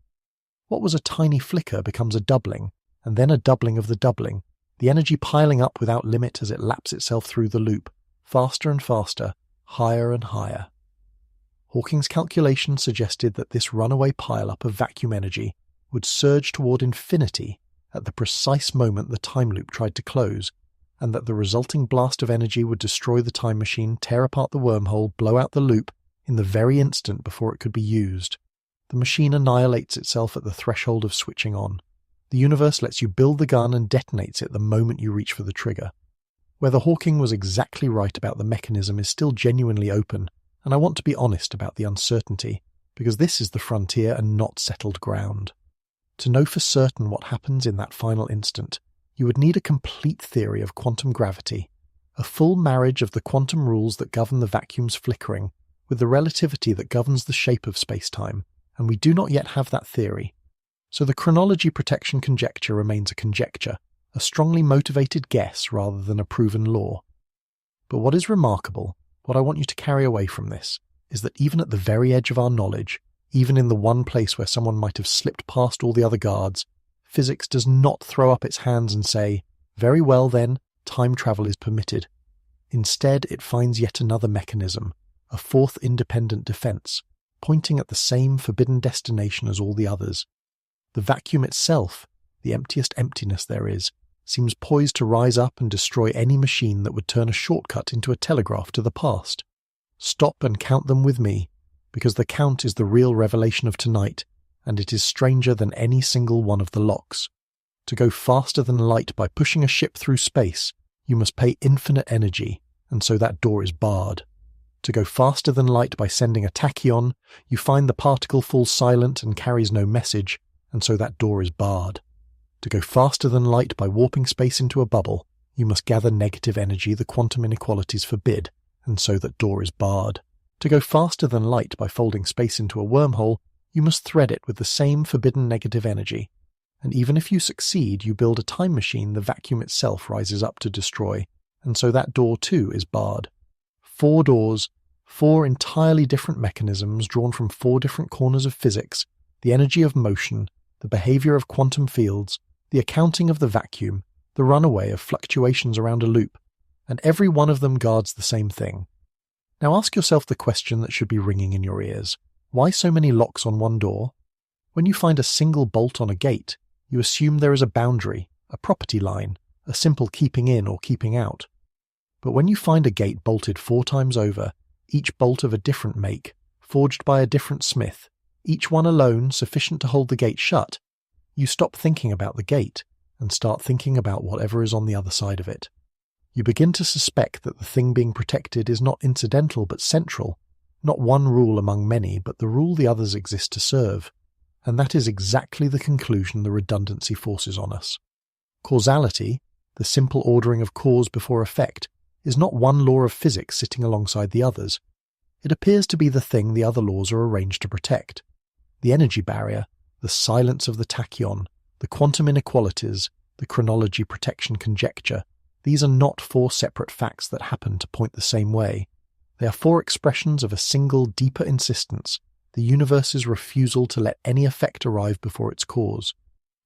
What was a tiny flicker becomes a doubling, and then a doubling of the doubling, the energy piling up without limit as it laps itself through the loop, faster and faster, higher and higher. Hawking's calculation suggested that this runaway pile-up of vacuum energy would surge toward infinity at the precise moment the time loop tried to close, and that the resulting blast of energy would destroy the time machine, tear apart the wormhole, blow out the loop, in the very instant before it could be used. The machine annihilates itself at the threshold of switching on. The universe lets you build the gun and detonates it the moment you reach for the trigger. Whether Hawking was exactly right about the mechanism is still genuinely open, and I want to be honest about the uncertainty, because this is the frontier and not settled ground. To know for certain what happens in that final instant, you would need a complete theory of quantum gravity, a full marriage of the quantum rules that govern the vacuum's flickering with the relativity that governs the shape of space-time, and we do not yet have that theory. So the chronology protection conjecture remains a conjecture, a strongly motivated guess rather than a proven law. But what is remarkable, what I want you to carry away from this, is that even at the very edge of our knowledge, even in the one place where someone might have slipped past all the other guards, physics does not throw up its hands and say, "Very well then, time travel is permitted." Instead, it finds yet another mechanism, a fourth independent defense, pointing at the same forbidden destination as all the others. The vacuum itself, the emptiest emptiness there is, seems poised to rise up and destroy any machine that would turn a shortcut into a telegraph to the past. Stop and count them with me, because the count is the real revelation of tonight, and it is stranger than any single one of the locks. To go faster than light by pushing a ship through space, you must pay infinite energy, and so that door is barred. To go faster than light by sending a tachyon, you find the particle falls silent and carries no message, and so that door is barred. To go faster than light by warping space into a bubble, you must gather negative energy the quantum inequalities forbid, and so that door is barred. To go faster than light by folding space into a wormhole, you must thread it with the same forbidden negative energy. And even if you succeed, you build a time machine the vacuum itself rises up to destroy, and so that door too is barred. 4 doors, 4 entirely different mechanisms drawn from 4 different corners of physics, the energy of motion, the behavior of quantum fields, the accounting of the vacuum, the runaway of fluctuations around a loop, and every one of them guards the same thing. Now ask yourself the question that should be ringing in your ears. Why so many locks on one door? When you find a single bolt on a gate, you assume there is a boundary, a property line, a simple keeping in or keeping out. But when you find a gate bolted 4 times over, each bolt of a different make, forged by a different smith, each one alone sufficient to hold the gate shut, you stop thinking about the gate and start thinking about whatever is on the other side of it. You begin to suspect that the thing being protected is not incidental but central, not one rule among many, but the rule the others exist to serve. And that is exactly the conclusion the redundancy forces on us. Causality, the simple ordering of cause before effect, is not one law of physics sitting alongside the others. It appears to be the thing the other laws are arranged to protect. The energy barrier, the silence of the tachyon, the quantum inequalities, the chronology protection conjecture, these are not four separate facts that happen to point the same way. They are four expressions of a single deeper insistence, the universe's refusal to let any effect arrive before its cause.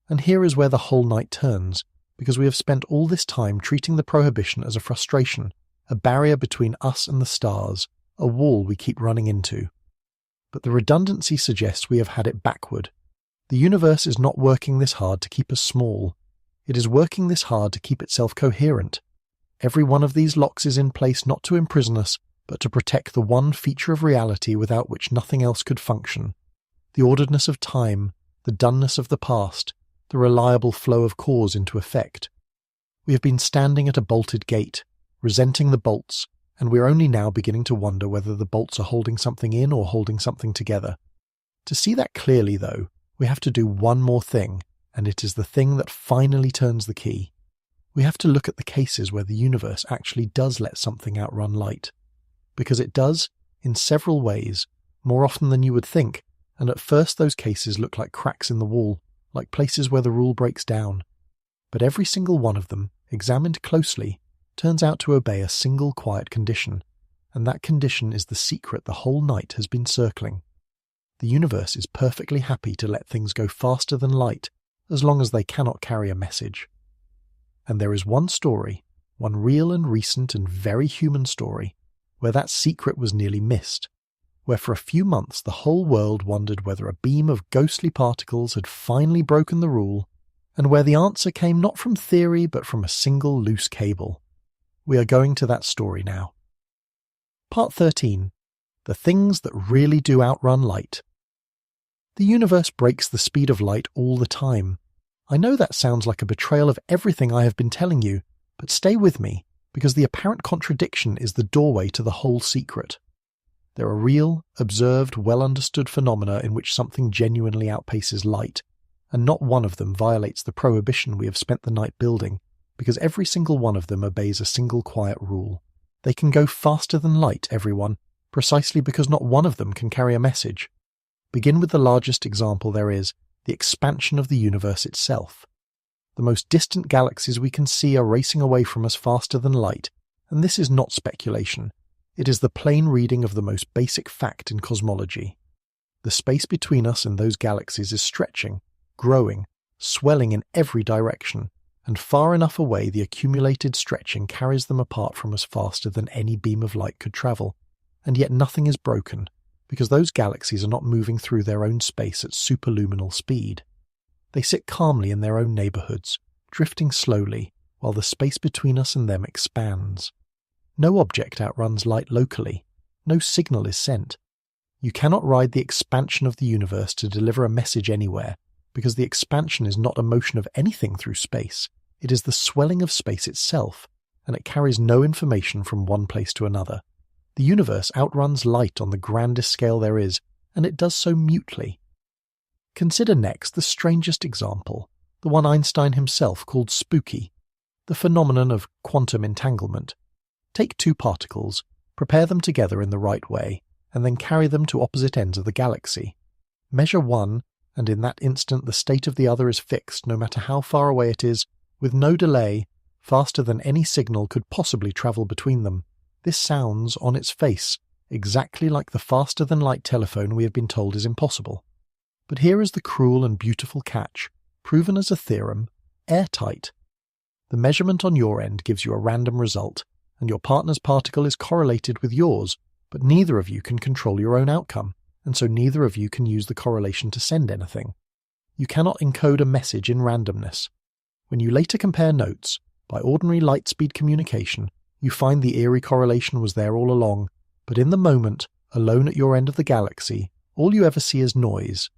And here is where the whole night turns, because we have spent all this time treating the prohibition as a frustration, a barrier between us and the stars, a wall we keep running into. But the redundancy suggests we have had it backward. The universe is not working this hard to keep us small. It is working this hard to keep itself coherent. Every one of these locks is in place not to imprison us, but to protect the one feature of reality without which nothing else could function. The orderedness of time, the doneness of the past, the reliable flow of cause into effect. We have been standing at a bolted gate, resenting the bolts, and we are only now beginning to wonder whether the bolts are holding something in or holding something together. To see that clearly, though, we have to do one more thing, and it is the thing that finally turns the key. We have to look at the cases where the universe actually does let something outrun light. Because it does, in several ways, more often than you would think, and at first those cases look like cracks in the wall, like places where the rule breaks down. But every single one of them, examined closely, turns out to obey a single quiet condition, and that condition is the secret the whole night has been circling. The universe is perfectly happy to let things go faster than light, as long as they cannot carry a message. And there is one story, one real and recent and very human story, where that secret was nearly missed, where for a few months the whole world wondered whether a beam of ghostly particles had finally broken the rule, and where the answer came not from theory but from a single loose cable. We are going to that story now. Part 13. The things that really do outrun light. The universe breaks the speed of light all the time. I know that sounds like a betrayal of everything I have been telling you, but stay with me, because the apparent contradiction is the doorway to the whole secret. There are real, observed, well-understood phenomena in which something genuinely outpaces light, and not one of them violates the prohibition we have spent the night building, because every single one of them obeys a single quiet rule. They can go faster than light, everyone, precisely because not one of them can carry a message. Begin with the largest example there is, the expansion of the universe itself. The most distant galaxies we can see are racing away from us faster than light, and this is not speculation. It is the plain reading of the most basic fact in cosmology. The space between us and those galaxies is stretching, growing, swelling in every direction, and far enough away the accumulated stretching carries them apart from us faster than any beam of light could travel, and yet nothing is broken, because those galaxies are not moving through their own space at superluminal speed. They sit calmly in their own neighborhoods, drifting slowly, while the space between us and them expands. No object outruns light locally. No signal is sent. You cannot ride the expansion of the universe to deliver a message anywhere, because the expansion is not a motion of anything through space. It is the swelling of space itself, and it carries no information from one place to another. The universe outruns light on the grandest scale there is, and it does so mutely. Consider next the strangest example, the one Einstein himself called spooky, the phenomenon of quantum entanglement. Take two particles, prepare them together in the right way, and then carry them to opposite ends of the galaxy. Measure one, and in that instant the state of the other is fixed no matter how far away it is, with no delay, faster than any signal could possibly travel between them. This sounds, on its face, exactly like the faster-than-light telephone we have been told is impossible. But here is the cruel and beautiful catch, proven as a theorem, airtight. The measurement on your end gives you a random result, and your partner's particle is correlated with yours, but neither of you can control your own outcome, and so neither of you can use the correlation to send anything. You cannot encode a message in randomness. When you later compare notes, by ordinary light-speed communication, you find the eerie correlation was there all along, but in the moment, alone at your end of the galaxy, all you ever see is noise.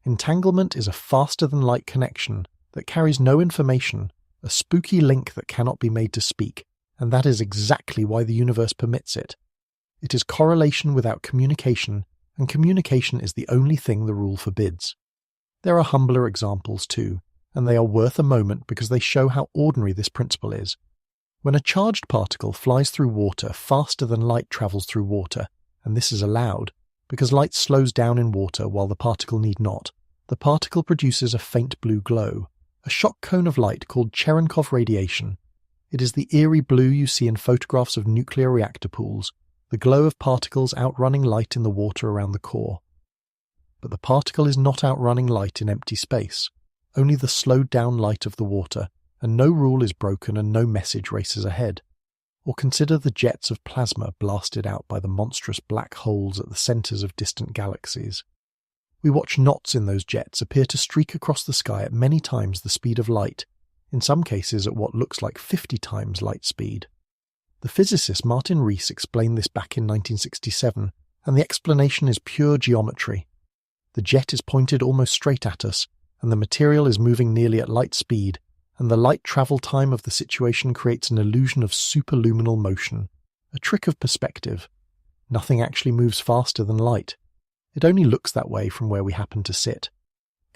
Entanglement is a faster-than-light connection that carries no information, a spooky link that cannot be made to speak, and that is exactly why the universe permits it. It is correlation without communication, and communication is the only thing the rule forbids. There are humbler examples too, and they are worth a moment because they show how ordinary this principle is. When a charged particle flies through water faster than light travels through water, and this is allowed, because light slows down in water while the particle need not, the particle produces a faint blue glow, a shock cone of light called Cherenkov radiation. It is the eerie blue you see in photographs of nuclear reactor pools, the glow of particles outrunning light in the water around the core. But the particle is not outrunning light in empty space, only the slowed down light of the water, and no rule is broken and no message races ahead. Or consider the jets of plasma blasted out by the monstrous black holes at the centres of distant galaxies. We watch knots in those jets appear to streak across the sky at many times the speed of light, in some cases at what looks like 50 times light speed. The physicist Martin Rees explained this back in 1967, and the explanation is pure geometry. The jet is pointed almost straight at us, and the material is moving nearly at light speed, and the light travel time of the situation creates an illusion of superluminal motion, a trick of perspective. Nothing actually moves faster than light. It only looks that way from where we happen to sit.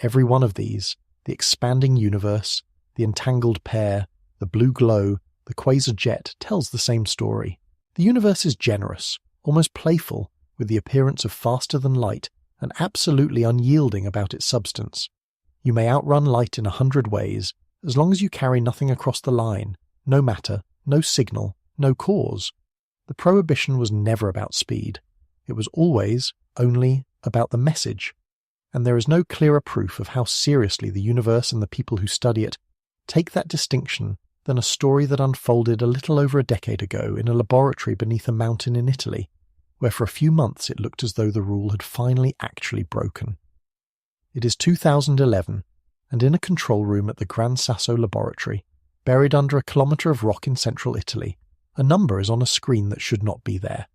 Every one of these, the expanding universe, the entangled pair, the blue glow, the quasar jet, tells the same story. The universe is generous, almost playful, with the appearance of faster than light, and absolutely unyielding about its substance. You may outrun light in 100 ways, as long as you carry nothing across the line, no matter, no signal, no cause. The prohibition was never about speed. It was always, only, about the message. And there is no clearer proof of how seriously the universe and the people who study it take that distinction than a story that unfolded a little over a decade ago in a laboratory beneath a mountain in Italy, where for a few months it looked as though the rule had finally actually broken. It is 2011, and in a control room at the Gran Sasso laboratory, buried under a kilometre of rock in central Italy, a number is on a screen that should not be there.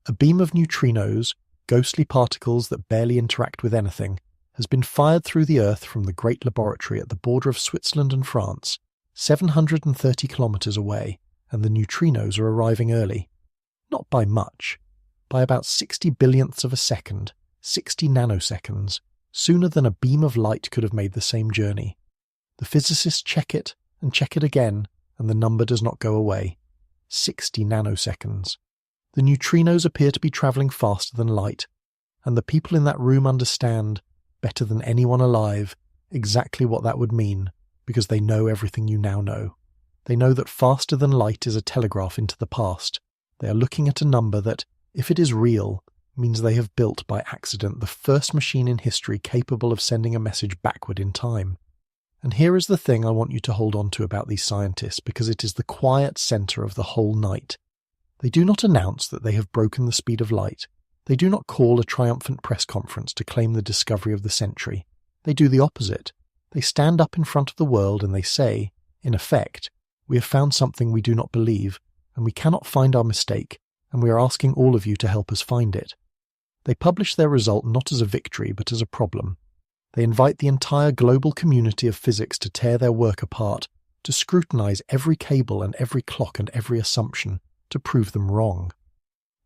A beam of neutrinos, ghostly particles that barely interact with anything, has been fired through the Earth from the great laboratory at the border of Switzerland and France, 730 kilometres away, and the neutrinos are arriving early. Not by much, by about 60 billionths of a second, 60 nanoseconds, sooner than a beam of light could have made the same journey. The physicists check it and check it again, and the number does not go away. 60 nanoseconds. The neutrinos appear to be travelling faster than light, and the people in that room understand, better than anyone alive, exactly what that would mean, because they know everything you now know. They know that faster than light is a telegraph into the past. They are looking at a number that, if it is real, means they have built by accident the first machine in history capable of sending a message backward in time. And here is the thing I want you to hold on to about these scientists, because it is the quiet centre of the whole night. They do not announce that they have broken the speed of light. They do not call a triumphant press conference to claim the discovery of the century. They do the opposite. They stand up in front of the world and they say, in effect, we have found something we do not believe, and we cannot find our mistake, and we are asking all of you to help us find it. They publish their result not as a victory but as a problem. They invite the entire global community of physics to tear their work apart, to scrutinize every cable and every clock and every assumption, to prove them wrong.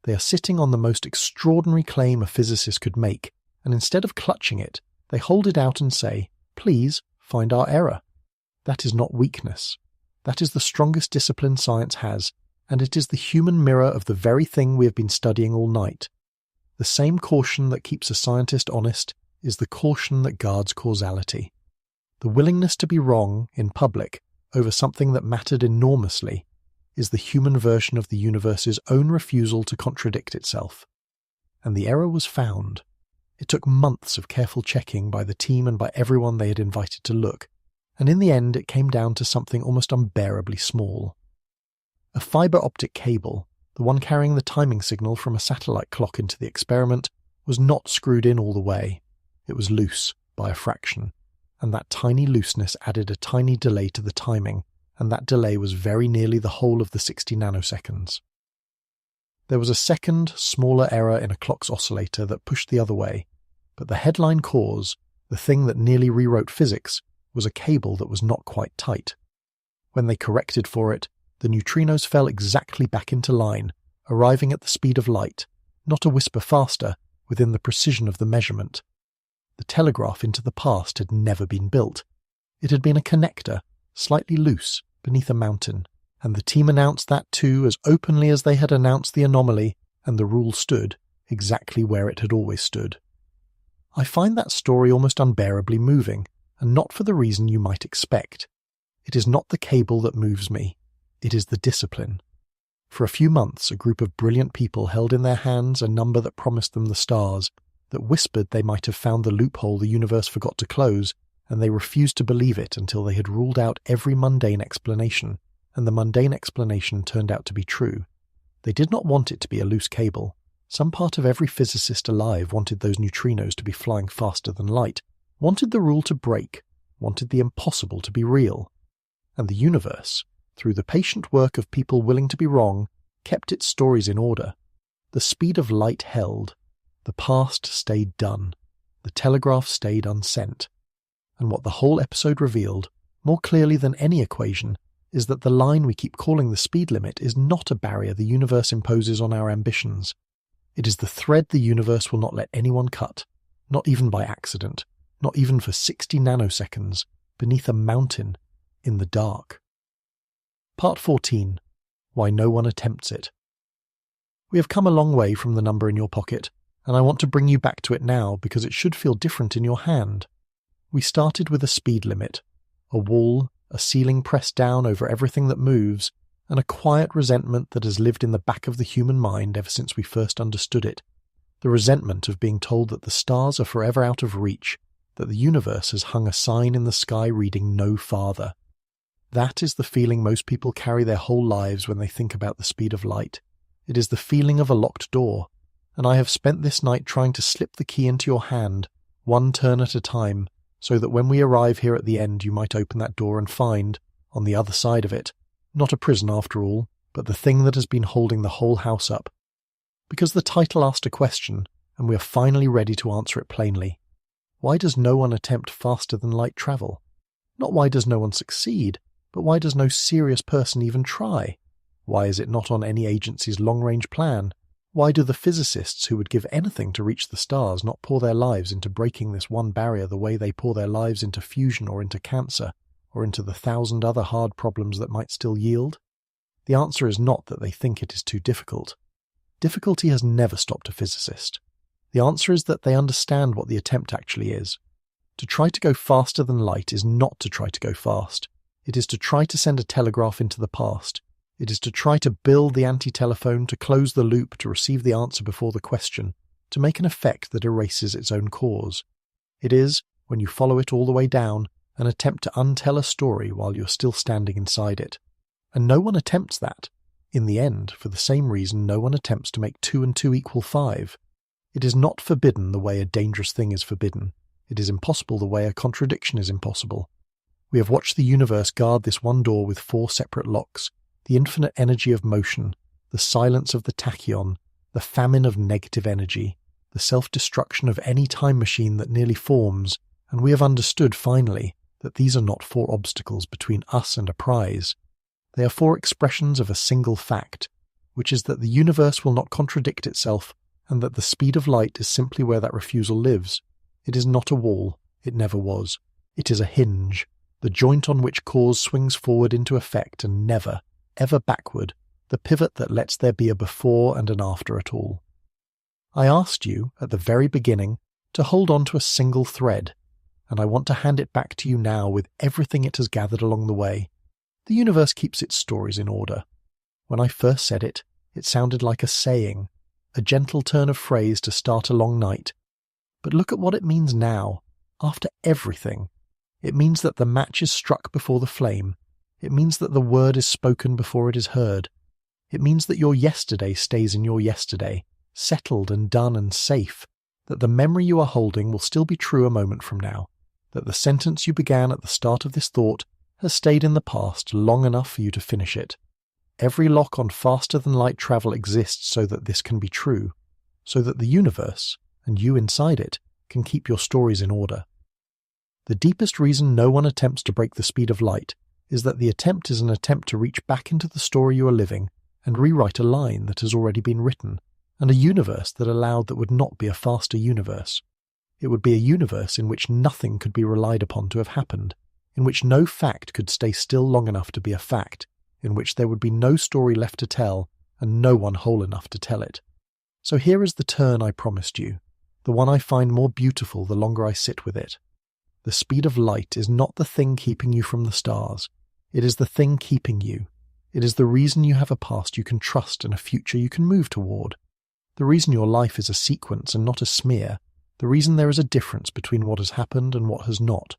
They are sitting on the most extraordinary claim a physicist could make, and instead of clutching it, they hold it out and say, please find our error. That is not weakness. That is the strongest discipline science has, and it is the human mirror of the very thing we have been studying all night. The same caution that keeps a scientist honest is the caution that guards causality. The willingness to be wrong in public over something that mattered enormously is the human version of the universe's own refusal to contradict itself. And the error was found. It took months of careful checking by the team and by everyone they had invited to look, and in the end it came down to something almost unbearably small. A fibre optic cable, the one carrying the timing signal from a satellite clock into the experiment, was not screwed in all the way. It was loose by a fraction, and that tiny looseness added a tiny delay to the timing, and that delay was very nearly the whole of the 60 nanoseconds. There was a second, smaller error in a clock's oscillator that pushed the other way, but the headline cause, the thing that nearly rewrote physics, was a cable that was not quite tight. When they corrected for it, The neutrinos fell exactly back into line, arriving at the speed of light, not a whisper faster, within the precision of the measurement. The telegraph into the past had never been built. It had been a connector, slightly loose, beneath a mountain, and the team announced that too as openly as they had announced the anomaly, and the rule stood exactly where it had always stood. I find that story almost unbearably moving, and not for the reason you might expect. It is not the cable that moves me. It is the discipline. For a few months, a group of brilliant people held in their hands a number that promised them the stars, that whispered they might have found the loophole the universe forgot to close, and they refused to believe it until they had ruled out every mundane explanation, and the mundane explanation turned out to be true. They did not want it to be a loose cable. Some part of every physicist alive wanted those neutrinos to be flying faster than light, wanted the rule to break, wanted the impossible to be real. And the universe, through the patient work of people willing to be wrong, kept its stories in order. The speed of light held. The past stayed done. The telegraph stayed unsent. And what the whole episode revealed, more clearly than any equation, is that the line we keep calling the speed limit is not a barrier the universe imposes on our ambitions. It is the thread the universe will not let anyone cut, not even by accident, not even for 60 nanoseconds, beneath a mountain, in the dark. Part 14. Why no one attempts it. We have come a long way from the number in your pocket, and I want to bring you back to it now because it should feel different in your hand. We started with a speed limit, a wall, a ceiling pressed down over everything that moves, and a quiet resentment that has lived in the back of the human mind ever since we first understood it. The resentment of being told that the stars are forever out of reach, that the universe has hung a sign in the sky reading "no farther." That is the feeling most people carry their whole lives when they think about the speed of light. It is the feeling of a locked door, and I have spent this night trying to slip the key into your hand, one turn at a time, so that when we arrive here at the end you might open that door and find, on the other side of it, not a prison after all, but the thing that has been holding the whole house up. Because the title asked a question, and we are finally ready to answer it plainly. Why does no one attempt faster than light travel? Not why does no one succeed, but why does no serious person even try? Why is it not on any agency's long-range plan? Why do the physicists who would give anything to reach the stars not pour their lives into breaking this one barrier the way they pour their lives into fusion or into cancer, or into the 1,000 other hard problems that might still yield? The answer is not that they think it is too difficult. Difficulty has never stopped a physicist. The answer is that they understand what the attempt actually is. To try to go faster than light is not to try to go fast. It is to try to send a telegraph into the past. It is to try to build the antitelephone, to close the loop, to receive the answer before the question, to make an effect that erases its own cause. It is, when you follow it all the way down, an attempt to untell a story while you're still standing inside it. And no one attempts that. In the end, for the same reason no one attempts to make 2 and 2 equal 5. It is not forbidden the way a dangerous thing is forbidden. It is impossible the way a contradiction is impossible. We have watched the universe guard this one door with 4 separate locks. The infinite energy of motion, the silence of the tachyon, the famine of negative energy, the self-destruction of any time machine that nearly forms, and we have understood finally that these are not 4 obstacles between us and a prize. They are 4 expressions of a single fact, which is that the universe will not contradict itself, and that the speed of light is simply where that refusal lives. It is not a wall, it never was. It is a hinge, the joint on which cause swings forward into effect and never, ever backward, the pivot that lets there be a before and an after it all. I asked you, at the very beginning, to hold on to a single thread, and I want to hand it back to you now with everything it has gathered along the way. The universe keeps its stories in order. When I first said it, it sounded like a saying, a gentle turn of phrase to start a long night. But look at what it means now, after everything. It means that the match is struck before the flame. It means that the word is spoken before it is heard. It means that your yesterday stays in your yesterday, settled and done and safe, that the memory you are holding will still be true a moment from now, that the sentence you began at the start of this thought has stayed in the past long enough for you to finish it. Every lock on faster-than-light travel exists so that this can be true, so that the universe, and you inside it, can keep your stories in order. The deepest reason no one attempts to break the speed of light is that the attempt is an attempt to reach back into the story you are living and rewrite a line that has already been written, and a universe that allowed that would not be a faster universe. It would be a universe in which nothing could be relied upon to have happened, in which no fact could stay still long enough to be a fact, in which there would be no story left to tell and no one whole enough to tell it. So here is the turn I promised you, the one I find more beautiful the longer I sit with it. The speed of light is not the thing keeping you from the stars. It is the thing keeping you. It is the reason you have a past you can trust and a future you can move toward. The reason your life is a sequence and not a smear. The reason there is a difference between what has happened and what has not.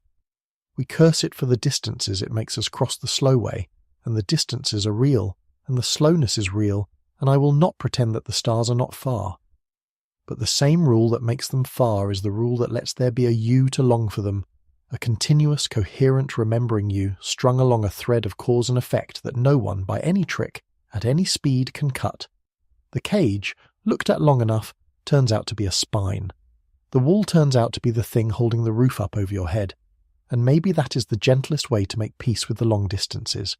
We curse it for the distances it makes us cross the slow way, and the distances are real, and the slowness is real, and I will not pretend that the stars are not far. But the same rule that makes them far is the rule that lets there be a you to long for them, a continuous, coherent remembering you strung along a thread of cause and effect that no one, by any trick, at any speed, can cut. The cage, looked at long enough, turns out to be a spine. The wall turns out to be the thing holding the roof up over your head, and maybe that is the gentlest way to make peace with the long distances.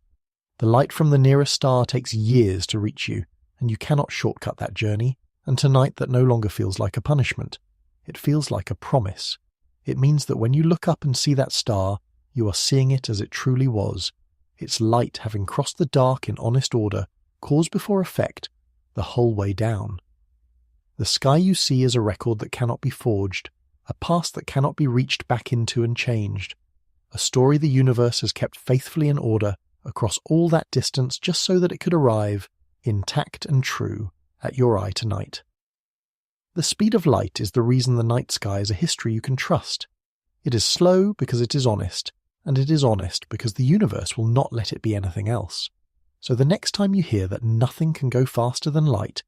The light from the nearest star takes years to reach you, and you cannot shortcut that journey, and tonight that no longer feels like a punishment. It feels like a promise. It means that when you look up and see that star, you are seeing it as it truly was, its light having crossed the dark in honest order, cause before effect, the whole way down. The sky you see is a record that cannot be forged, a past that cannot be reached back into and changed, a story the universe has kept faithfully in order across all that distance just so that it could arrive, intact and true, at your eye tonight. The speed of light is the reason the night sky is a history you can trust. It is slow because it is honest, and it is honest because the universe will not let it be anything else. So the next time you hear that nothing can go faster than light,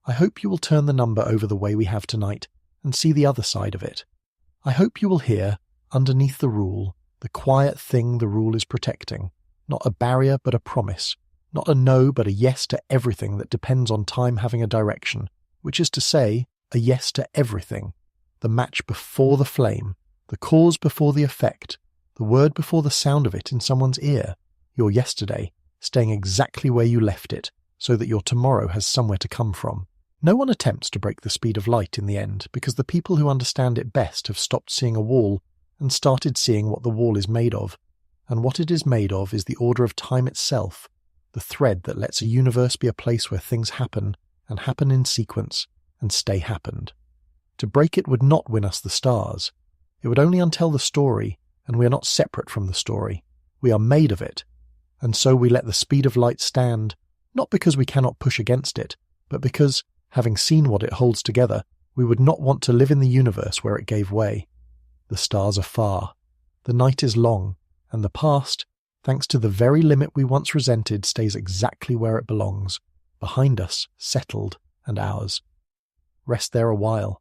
I hope you will turn the number over the way we have tonight and see the other side of it. I hope you will hear, underneath the rule, the quiet thing the rule is protecting, not a barrier but a promise, not a no but a yes to everything that depends on time having a direction, which is to say, a yes to everything, the match before the flame, the cause before the effect, the word before the sound of it in someone's ear, your yesterday, staying exactly where you left it, so that your tomorrow has somewhere to come from. No one attempts to break the speed of light in the end, because the people who understand it best have stopped seeing a wall and started seeing what the wall is made of, and what it is made of is the order of time itself, the thread that lets a universe be a place where things happen, and happen in sequence, and stay happened. To break it would not win us the stars. It would only untell the story, and we are not separate from the story. We are made of it, and so we let the speed of light stand, not because we cannot push against it, but because, having seen what it holds together, we would not want to live in the universe where it gave way. The stars are far, the night is long, and the past, thanks to the very limit we once resented, stays exactly where it belongs, behind us, settled, and ours. Rest there a while.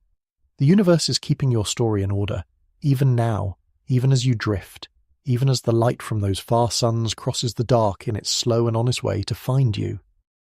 The universe is keeping your story in order, even now, even as you drift, even as the light from those far suns crosses the dark in its slow and honest way to find you.